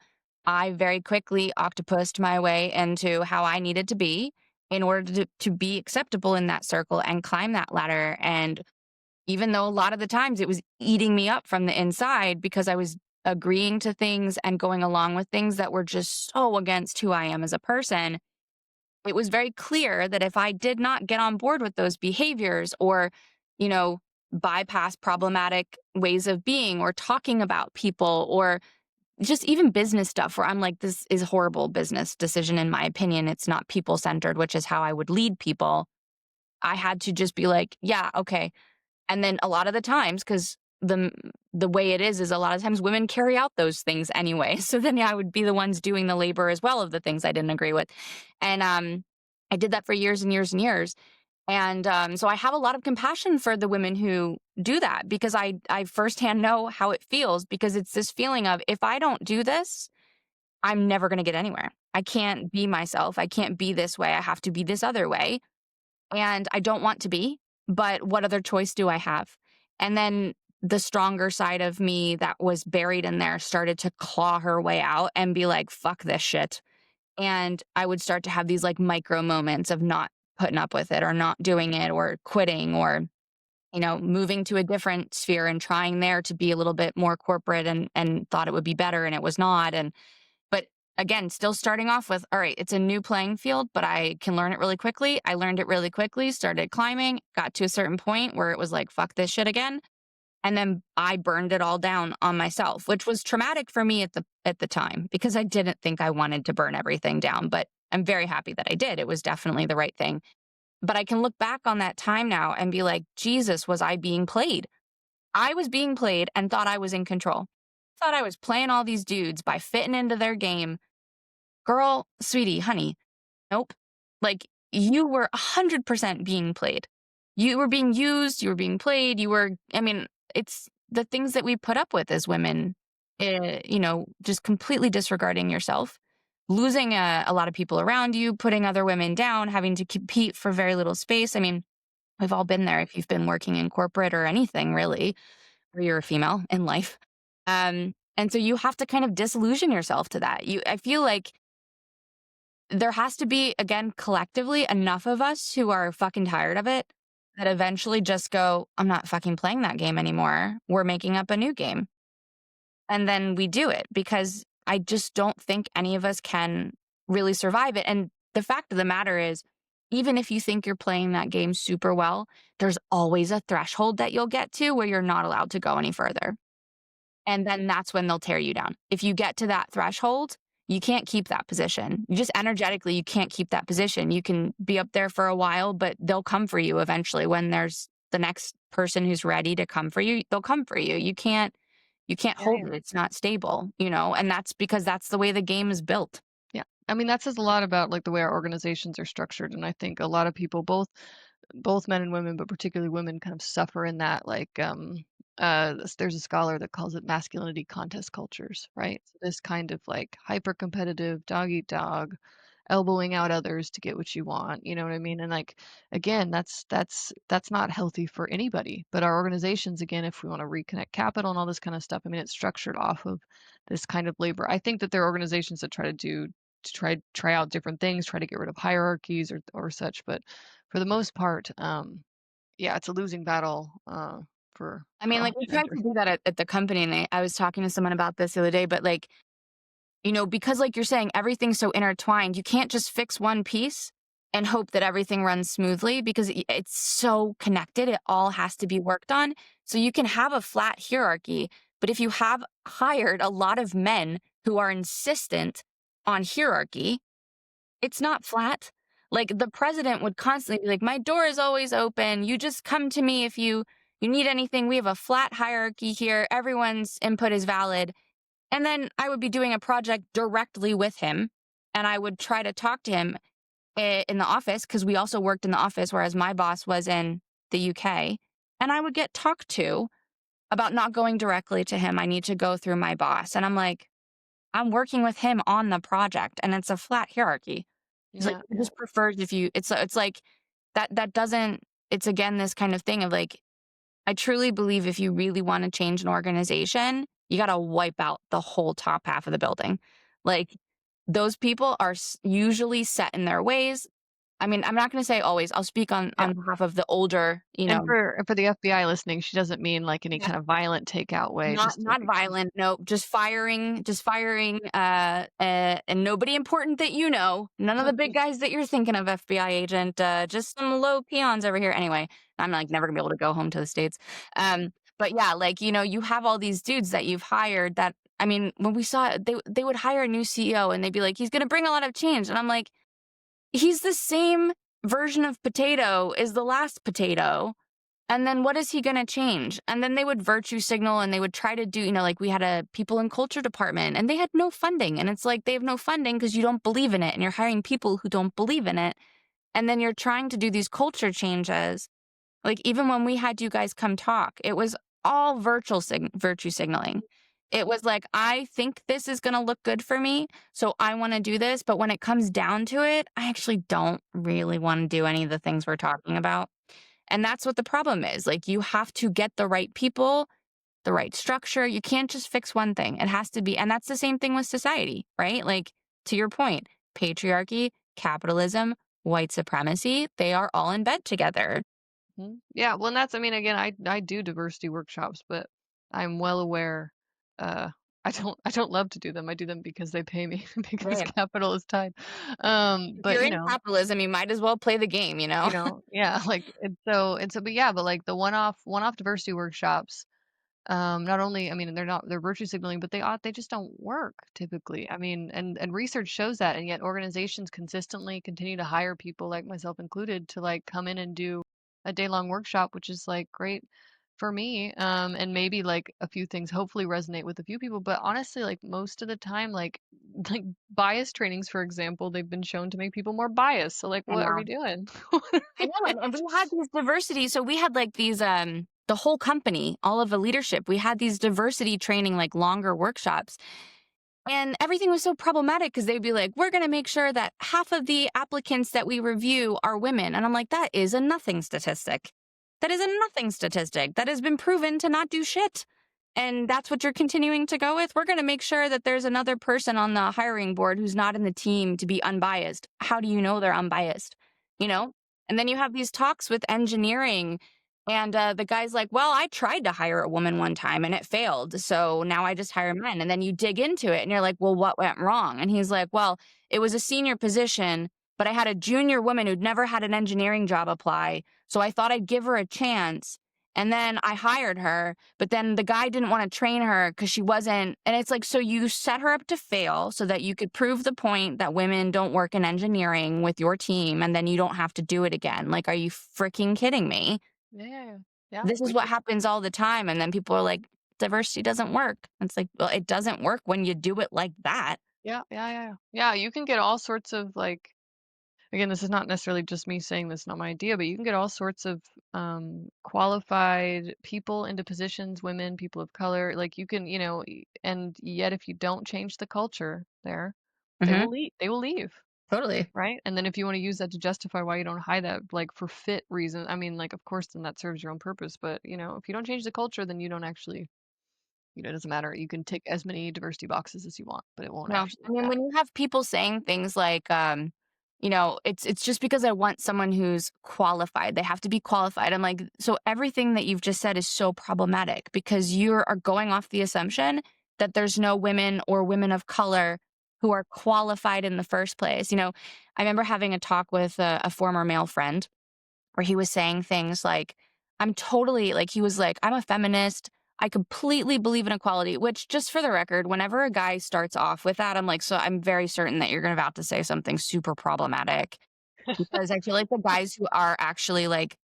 Speaker 1: I very quickly octopused my way into how I needed to be in order to be acceptable in that circle and climb that ladder. And even though a lot of the times it was eating me up from the inside because I was agreeing to things and going along with things that were just so against who I am as a person, it was very clear that if I did not get on board with those behaviors or, you know, bypass problematic ways of being or talking about people or just even business stuff where I'm like, this is a horrible business decision, in my opinion. It's not people centered, which is how I would lead people. I had to just be like, yeah, okay. And then a lot of the times, because the way it is a lot of times women carry out those things anyway. So then yeah, I would be the ones doing the labor as well of the things I didn't agree with. And I did that for years and years and years. And so I have a lot of compassion for the women who do that because I firsthand know how it feels because it's this feeling of if I don't do this, I'm never going to get anywhere. I can't be myself. I can't be this way. I have to be this other way. And I don't want to be, but what other choice do I have? And then the stronger side of me that was buried in there started to claw her way out and be like, fuck this shit. And I would start to have these like micro moments of not putting up with it or not doing it or quitting or, moving to a different sphere and trying there to be a little bit more corporate and thought it would be better and it was not. But again, still starting off with, all right, it's a new playing field, but I can learn it really quickly. I learned it really quickly, started climbing, got to a certain point where it was like, fuck this shit again. And then I burned it all down on myself, which was traumatic for me at the time because I didn't think I wanted to burn everything down, but I'm very happy that I did. It was definitely the right thing. But I can look back on that time now and be like, Jesus, was I being played? I was being played and thought I was in control. Thought I was playing all these dudes by fitting into their game. Girl, sweetie, honey, nope. Like you were 100% being played. You were being used, you were being played, it's the things that we put up with as women, just completely disregarding yourself, losing a lot of people around you, putting other women down, having to compete for very little space. I mean, we've all been there if you've been working in corporate or anything really, or you're a female in life. And so you have to kind of disillusion yourself to that. I feel like there has to be, again, collectively enough of us who are fucking tired of it that eventually just go, I'm not fucking playing that game anymore. We're making up a new game. And then we do it because I just don't think any of us can really survive it. And the fact of the matter is, even if you think you're playing that game super well, there's always a threshold that you'll get to where you're not allowed to go any further. And then that's when they'll tear you down. If you get to that threshold, you can't keep that position. You just energetically, you can't keep that position. You can be up there for a while, but they'll come for you eventually when there's the next person who's ready to come for you. They'll come for you. You can't hold
Speaker 2: Right.
Speaker 1: it. It's not stable, and that's because that's the way the game is built.
Speaker 2: Yeah. I mean, that says a lot about like the way our organizations are structured. And I think a lot of people, both men and women, but particularly women, kind of suffer in that. Like, there's a scholar that calls it masculinity contest cultures, right? So this kind of like hyper competitive, dog eat dog, elbowing out others to get what you want. You know what I mean? And like, again, that's not healthy for anybody. But our organizations, again, if we want to reconnect capital and all this kind of stuff, I mean, it's structured off of this kind of labor. I think that there are organizations that try out different things, try to get rid of hierarchies or such, but for the most part, yeah, it's a losing battle for all
Speaker 1: Like we tried
Speaker 2: genders.
Speaker 1: to do that at the company, and I was talking to someone about this the other day, but like, because like you're saying, everything's so intertwined, you can't just fix one piece and hope that everything runs smoothly because it's so connected. It all has to be worked on. So you can have a flat hierarchy, but if you have hired a lot of men who are insistent on hierarchy, it's not flat. Like the president would constantly be like, my door is always open. You just come to me if you need anything. We have a flat hierarchy here. Everyone's input is valid. And then I would be doing a project directly with him, and I would try to talk to him in the office because we also worked in the office, whereas my boss was in the UK. And I would get talked to about not going directly to him. I need to go through my boss. And I'm like, I'm working with him on the project, and it's a flat hierarchy. He's like,
Speaker 2: Yeah,
Speaker 1: he just prefers if you, it's like that doesn't, it's again this kind of thing of like, I truly believe if you really want to change an organization, you got to wipe out the whole top half of the building. Like those people are usually set in their ways. I mean, I'm not going to say always. I'll speak
Speaker 2: Yeah.
Speaker 1: on behalf of the older,
Speaker 2: And for the FBI listening, she doesn't mean, like, any
Speaker 1: yeah,
Speaker 2: kind of violent takeout way,
Speaker 1: not
Speaker 2: just to
Speaker 1: not
Speaker 2: make sure.
Speaker 1: violent. Nope, just firing, and nobody important that you know. None of the big guys that you're thinking of, FBI agent. Just some low peons over here. Anyway, I'm like never gonna be able to go home to the States. But yeah, like you have all these dudes that you've hired. That I mean, when we saw it, they would hire a new CEO and they'd be like, he's gonna bring a lot of change, and I'm like, he's the same version of potato as the last potato. And then what is he going to change? And then they would virtue signal and they would try to do, like we had a people and culture department and they had no funding. And it's like they have no funding because you don't believe in it and you're hiring people who don't believe in it. And then you're trying to do these culture changes. Like even when we had you guys come talk, it was all virtue signaling. It was like, I think this is going to look good for me. So I want to do this. But when it comes down to it, I actually don't really want to do any of the things we're talking about. And that's what the problem is. Like, you have to get the right people, the right structure. You can't just fix one thing. It has to be, and that's the same thing with society, right? Like, to your point, patriarchy, capitalism, white supremacy, they are all in bed together.
Speaker 2: Mhm. Yeah, well, and that's I mean, again, I do diversity workshops, but I'm well aware, uh, I don't love to do them. I do them because they pay me, because
Speaker 1: Right.
Speaker 2: capital is tied.
Speaker 1: If
Speaker 2: But,
Speaker 1: you're in capitalism, you might as well play the game,
Speaker 2: yeah, like, but yeah, but, like, the one-off diversity workshops, not only I mean, they're virtue signaling, but they just don't work typically. I mean, and research shows that, and yet organizations consistently continue to hire people, like myself included, to, like, come in and do a day-long workshop, which is, like, great for me, and maybe, like, a few things hopefully resonate with a few people, but honestly, like, most of the time, like like, bias trainings, for example, they've been shown to make people more biased, so, like,
Speaker 1: I
Speaker 2: what are we
Speaker 1: know.
Speaker 2: doing?
Speaker 1: I know. And we had these diversity. So we had like these, the whole company, all of the leadership, we had these diversity training, like longer workshops. And everything was so problematic because they'd be like, we're going to make sure that half of the applicants that we review are women. And I'm like, that is a nothing statistic. That is a nothing statistic that has been proven to not do shit. And that's what you're continuing to go with. We're going to make sure that there's another person on the hiring board who's not in the team to be unbiased. How do you know they're unbiased? You know? And then you have these talks with engineering and the guy's like, well, I tried to hire a woman one time and it failed. So now I just hire men. And then you dig into it and you're like, well, what went wrong? And he's like, well, it was a senior position, but I had a junior woman who'd never had an engineering job apply. So I thought I'd give her a chance. And then I hired her, but then the guy didn't want to train her because she wasn't. And it's like, so you set her up to fail so that you could prove the point that women don't work in engineering with your team. And then you don't have to do it again. Like, are you freaking kidding me?
Speaker 2: Yeah, yeah, yeah. Yeah,
Speaker 1: This is
Speaker 2: we
Speaker 1: what
Speaker 2: just
Speaker 1: happens all the time. And then people are like, diversity doesn't work. It's like, well, it doesn't work when you do it like that.
Speaker 2: yeah, yeah, yeah, yeah. Yeah, you can get all sorts of, like again, this is not necessarily just me saying this, not my idea, but you can get all sorts of qualified people into positions, women, people of color. Like you can, and yet if you don't change the culture there, they
Speaker 1: Hmm.
Speaker 2: will leave. They will leave,
Speaker 1: Totally.
Speaker 2: right? And then if you want to use that to justify why you don't hide that, like for fit reasons, I mean, like of course, then that serves your own purpose. But if you don't change the culture, then you don't actually, it doesn't matter. You can tick as many diversity boxes as you want, but it won't
Speaker 1: No,
Speaker 2: actually
Speaker 1: I mean,
Speaker 2: matter.
Speaker 1: when you have people saying things like, it's just because I want someone who's qualified. They have to be qualified. I'm like, so everything that you've just said is so problematic because you are going off the assumption that there's no women or women of color who are qualified in the first place. I remember having a talk with a former male friend where he was saying things like, I'm totally like, he was like, I'm a feminist. I completely believe in equality, which just for the record, whenever a guy starts off with that, I'm like, so I'm very certain that you're going to about to say something super problematic because I feel like the guys who are actually like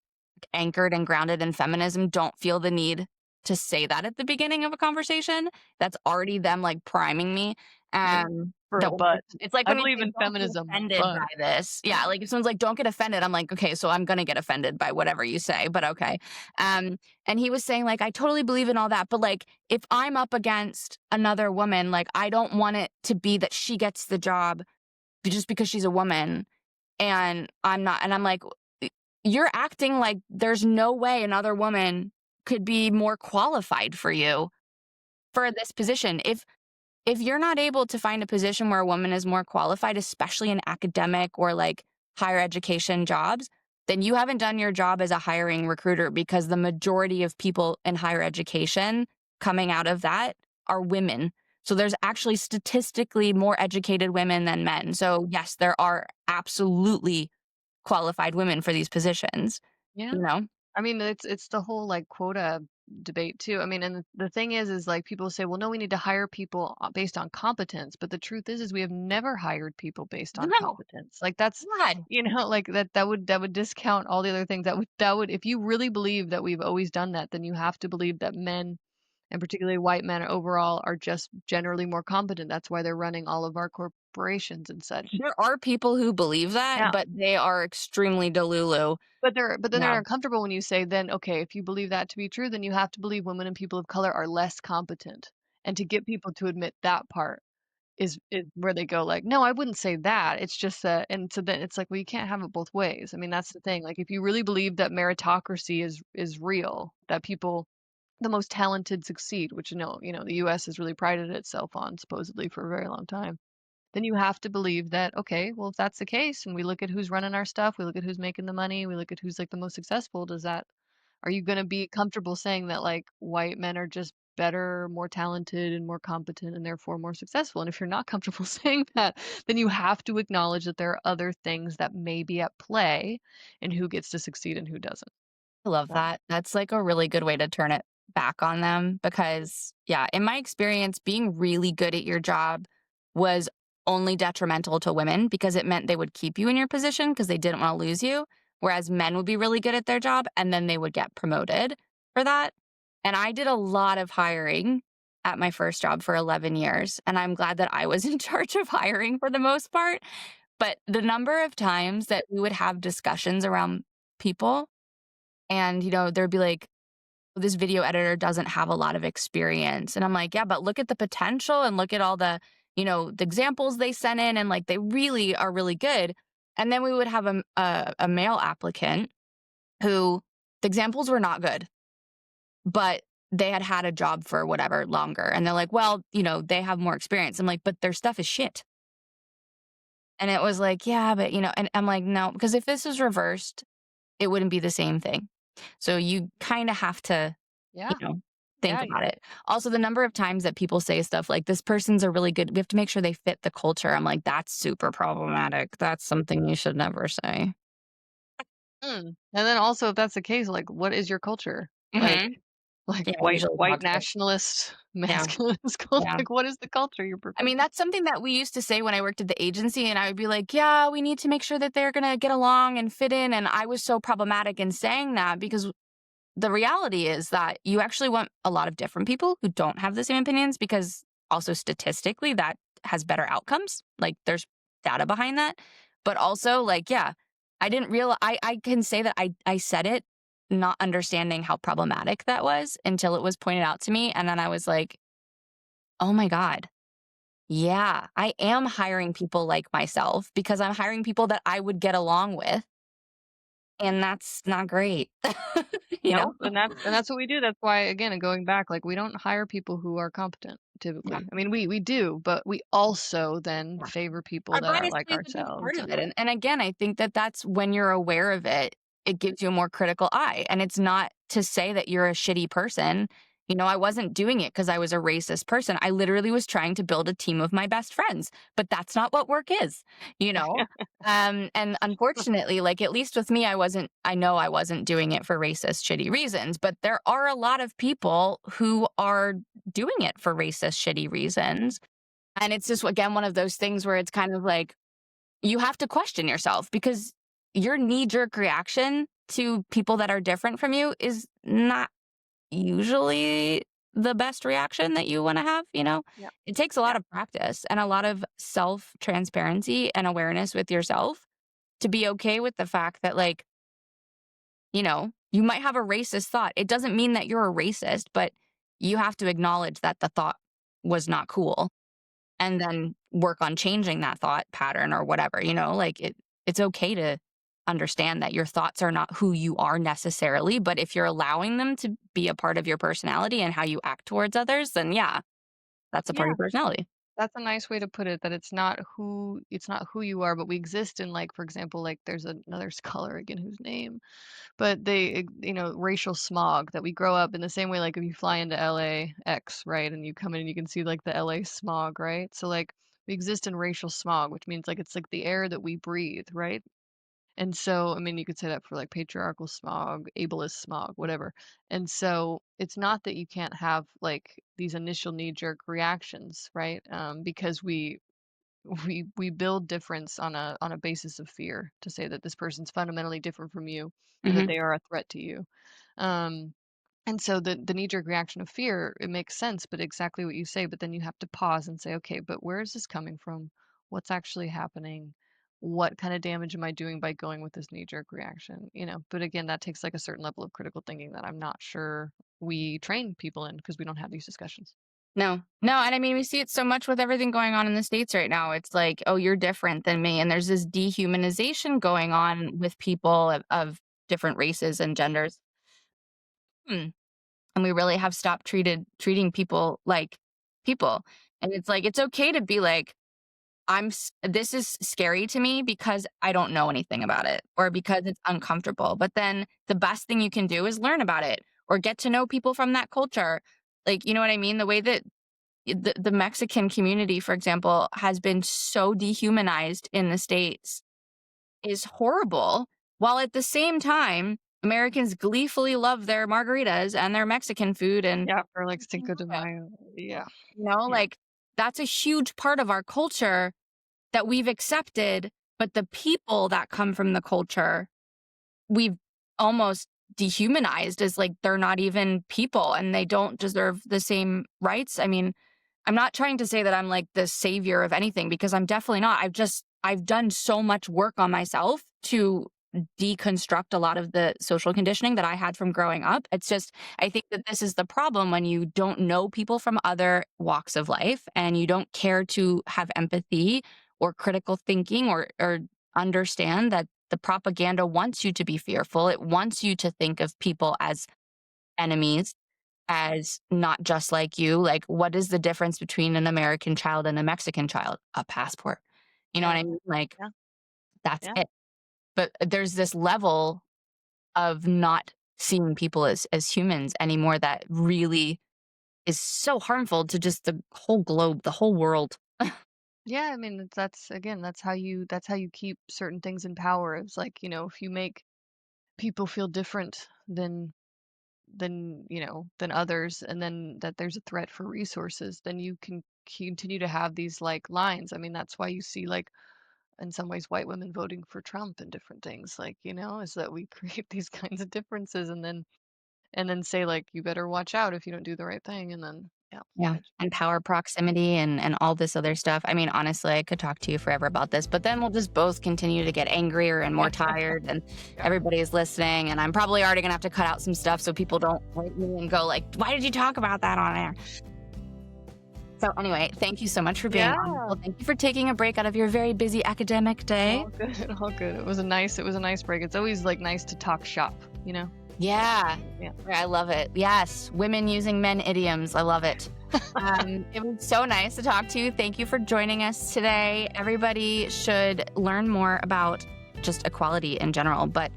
Speaker 1: anchored and grounded in feminism don't feel the need to say that at the beginning of a conversation. That's already them like priming me.
Speaker 2: Yeah. For a
Speaker 1: Don't
Speaker 2: but.
Speaker 1: it's like
Speaker 2: I
Speaker 1: when you
Speaker 2: believe
Speaker 1: say
Speaker 2: in
Speaker 1: don't get
Speaker 2: feminism,
Speaker 1: offended
Speaker 2: but.
Speaker 1: by this. Yeah, like if someone's like, don't get offended, I'm like, okay, so I'm gonna get offended by whatever you say, but okay. And he was saying, like, I totally believe in all that, but like if I'm up against another woman, like I don't want it to be that she gets the job just because she's a woman and I'm not. And I'm like, you're acting like there's no way another woman could be more qualified for you for this position. If you're not able to find a position where a woman is more qualified, especially in academic or like higher education jobs, then you haven't done your job as a hiring recruiter, because the majority of people in higher education coming out of that are women. So there's actually statistically more educated women than men. So yes, there are absolutely qualified women for these positions,
Speaker 2: Yeah.
Speaker 1: you know?
Speaker 2: I mean, it's the whole, like, quota debate too. I mean, and the thing is, like, people say, "Well, no, we need to hire people based on competence," but the truth is we have never hired people based on
Speaker 1: No,
Speaker 2: competence. Like, that's
Speaker 1: God.
Speaker 2: like, that would discount all the other things. That would if you really believe that we've always done that, then you have to believe that men, and particularly white men overall, are just generally more competent. That's why they're running all of our corporations and such.
Speaker 1: There are people who believe that,
Speaker 2: Yeah.
Speaker 1: but they are extremely delulu.
Speaker 2: But then they're
Speaker 1: Yeah.
Speaker 2: uncomfortable when you say, then, okay, if you believe that to be true, then you have to believe women and people of color are less competent. And to get people to admit that part is where they go like, no, I wouldn't say that. It's just that, and so then it's like, well, you can't have it both ways. I mean, that's the thing. Like, if you really believe that meritocracy is real, that people, the most talented succeed, which the US has really prided itself on supposedly for a very long time, then you have to believe that, okay, well, if that's the case and we look at who's running our stuff, we look at who's making the money, we look at who's like the most successful, are you going to be comfortable saying that like white men are just better, more talented, and more competent, and therefore more successful? And if you're not comfortable saying that, then you have to acknowledge that there are other things that may be at play in who gets to succeed and who doesn't.
Speaker 1: I love
Speaker 2: So,
Speaker 1: that. That's like a really good way to turn it back on them because, yeah, in my experience, being really good at your job was only detrimental to women because it meant they would keep you in your position because they didn't want to lose you. Whereas men would be really good at their job and then they would get promoted for that. And I did a lot of hiring at my first job for 11 years. And I'm glad that I was in charge of hiring for the most part. But the number of times that we would have discussions around people and, there'd be like, this video editor doesn't have a lot of experience. And I'm like, yeah, but look at the potential and look at all the examples they sent in. And like, they really are really good. And then we would have a male applicant who the examples were not good, but they had had a job for whatever longer. And they're like, well, they have more experience. I'm like, but their stuff is shit. And it was like, yeah, but, and I'm like, no, because if this was reversed, it wouldn't be the same thing. So you kind of have to, you
Speaker 2: yeah,
Speaker 1: know, think
Speaker 2: yeah,
Speaker 1: about it. Also, the number of times that people say stuff like, this person's a really good, we have to make sure they fit the culture. I'm like, that's super problematic. That's something you should never say.
Speaker 2: and then also, if that's the case, like, what is your culture?
Speaker 1: Hmm.
Speaker 2: Like
Speaker 1: Yeah,
Speaker 2: white
Speaker 1: usually
Speaker 2: white
Speaker 1: toxic.
Speaker 2: nationalist
Speaker 1: Yeah.
Speaker 2: masculinist culture.
Speaker 1: Yeah.
Speaker 2: Like, what is the culture you're
Speaker 1: I mean,
Speaker 2: proposing?
Speaker 1: that's something that we used to say when I worked at the agency, and I would be like, yeah, we need to make sure that they're going to get along and fit in. And I was so problematic in saying that because the reality is that you actually want a lot of different people who don't have the same opinions because also statistically that has better outcomes. Like there's data behind that. But also like, yeah, I didn't realize I can say that I said it not understanding how problematic that was until it was pointed out to me. And then I was like, oh my God. Yeah, I am hiring people like myself because I'm hiring people that I would get along with. And that's not great. you know?
Speaker 2: No, and that's what we do. That's why, again, and going back, like, we don't hire people who are competent
Speaker 1: Yeah.
Speaker 2: typically. I mean, we do, but we also then
Speaker 1: Yeah.
Speaker 2: favor people
Speaker 1: Our
Speaker 2: that are
Speaker 1: bias
Speaker 2: like
Speaker 1: plays a big part
Speaker 2: ourselves.
Speaker 1: of
Speaker 2: And
Speaker 1: it, and again, I think that that's when you're aware of it, it gives you a more critical eye, and it's not to say that you're a shitty person. I wasn't doing it because I was a racist person. I literally was trying to build a team of my best friends, but that's not what work is, you know? And unfortunately, like, at least with me, I know I wasn't doing it for racist, shitty reasons, but there are a lot of people who are doing it for racist, shitty reasons, and it's just, again, one of those things where it's kind of like, you have to question yourself because your knee jerk reaction to people that are different from you is not usually the best reaction that you want to have.
Speaker 2: yeah,
Speaker 1: It takes a lot
Speaker 2: yeah,
Speaker 1: of practice and a lot of self transparency and awareness with yourself to be okay with the fact that, like, you might have a racist thought. It doesn't mean that you're a racist, but you have to acknowledge that the thought was not cool and then work on changing that thought pattern or whatever, like it's okay to understand that your thoughts are not who you are necessarily, but if you're allowing them to be a part of your personality and how you act towards others, then yeah, that's a part of
Speaker 2: yeah.
Speaker 1: your personality.
Speaker 2: That's a nice way to put it, that it's not who you are, but we exist in, like, for example, like, there's another scholar again whose name, but racial smog, that we grow up in the same way, like, if you fly into LAX, right, and you come in and you can see, like, the LA smog, right? So, like, we exist in racial smog, which means, like, it's like the air that we breathe, right? And so, I mean, you could say that for like patriarchal smog, ableist smog, whatever. And so it's not that you can't have like these initial knee-jerk reactions, right? Because we build difference on a basis of fear, to say that this person's fundamentally different from you and that
Speaker 1: Hmm.
Speaker 2: they are a threat to you. Um, and so the knee-jerk reaction of fear, it makes sense, but exactly what you say, but then you have to pause and say, okay, but where is this coming from? What's actually happening? What kind of damage am I doing by going with this knee-jerk reaction? But again, that takes like a certain level of critical thinking that I'm not sure we train people in because we don't have these discussions.
Speaker 1: No, no. And I mean, we see it so much with everything going on in the States right now. It's like, oh, you're different than me. And there's this dehumanization going on with people of different races and genders. Hmm. And we really have stopped treating people like people. And it's like, it's okay to be like, this is scary to me because I don't know anything about it or because it's uncomfortable. But then the best thing you can do is learn about it or get to know people from that culture. Like, you know what I mean? The way that the Mexican community, for example, has been so dehumanized in the States is horrible. While at the same time, Americans gleefully love their margaritas and their Mexican food and
Speaker 2: Yeah, for like Cinco de Mayo. Yeah. Yeah.
Speaker 1: like that's a huge part of our culture that we've accepted, but the people that come from the culture, we've almost dehumanized as like they're not even people and they don't deserve the same rights. I mean, I'm not trying to say that I'm like the savior of anything because I'm definitely not. I've done so much work on myself to deconstruct a lot of the social conditioning that I had from growing up. It's just, I think that this is the problem when you don't know people from other walks of life and you don't care to have empathy or critical thinking or understand that the propaganda wants you to be fearful. It wants you to think of people as enemies, as not just like you. Like, what is the difference between an American child and a Mexican child? A passport. You know what
Speaker 2: Yeah.
Speaker 1: I mean? Like,
Speaker 2: Yeah.
Speaker 1: that's
Speaker 2: Yeah.
Speaker 1: it. But there's this level of not seeing people as humans anymore that really is so harmful to just the whole globe, the whole world.
Speaker 2: Yeah, I mean, that's again, that's how you keep certain things in power. It's like, if you make people feel different than others, and then that there's a threat for resources, then you can continue to have these like lines. I mean, that's why you see like in some ways white women voting for Trump and different things, like, is that we create these kinds of differences and then say like you better watch out if you don't do the right thing, and then yeah.
Speaker 1: Yeah,
Speaker 2: it's-
Speaker 1: and power proximity and all this other stuff. I mean, honestly, I could talk to you forever about this, but then we'll just both continue to get angrier and more
Speaker 2: yeah.
Speaker 1: tired, and
Speaker 2: Yeah.
Speaker 1: everybody's listening, and I'm probably already gonna have to cut out some stuff so people don't write me and go like, "Why did you talk about that on air?" So anyway, thank you so much for being on.
Speaker 2: Yeah.
Speaker 1: Well, thank you for taking a break out of your very busy academic day.
Speaker 2: All good, all good. It was a nice break. It's always like nice to talk shop.
Speaker 1: Yeah,
Speaker 2: Yeah.
Speaker 1: I love it. Yes, women using men idioms. I love it. It was so nice to talk to you. Thank you for joining us today. Everybody should learn more about just equality in general. But,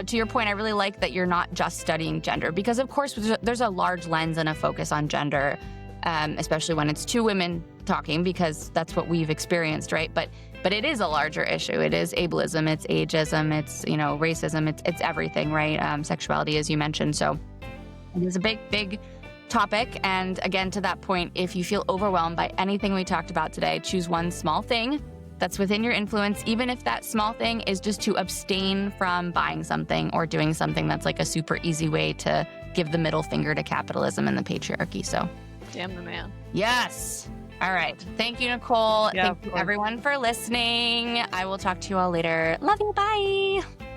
Speaker 1: to your point, I really like that you're not just studying gender because, of course, there's a large lens and a focus on gender, especially when it's two women talking because that's what we've experienced, right? But it is a larger issue. It is ableism, it's ageism, it's racism, it's everything, right? Sexuality, as you mentioned. So it is a big topic. And again, to that point, if you feel overwhelmed by anything we talked about today, choose one small thing that's within your influence, even if that small thing is just to abstain from buying something or doing something that's like a super easy way to give the middle finger to capitalism and the patriarchy. So,
Speaker 2: Damn the man.
Speaker 1: yes. All right. Thank you, Nicole.
Speaker 2: Yeah,
Speaker 1: Thank
Speaker 2: of
Speaker 1: you,
Speaker 2: course.
Speaker 1: everyone, for listening. I will talk to you all later. Love you. Bye.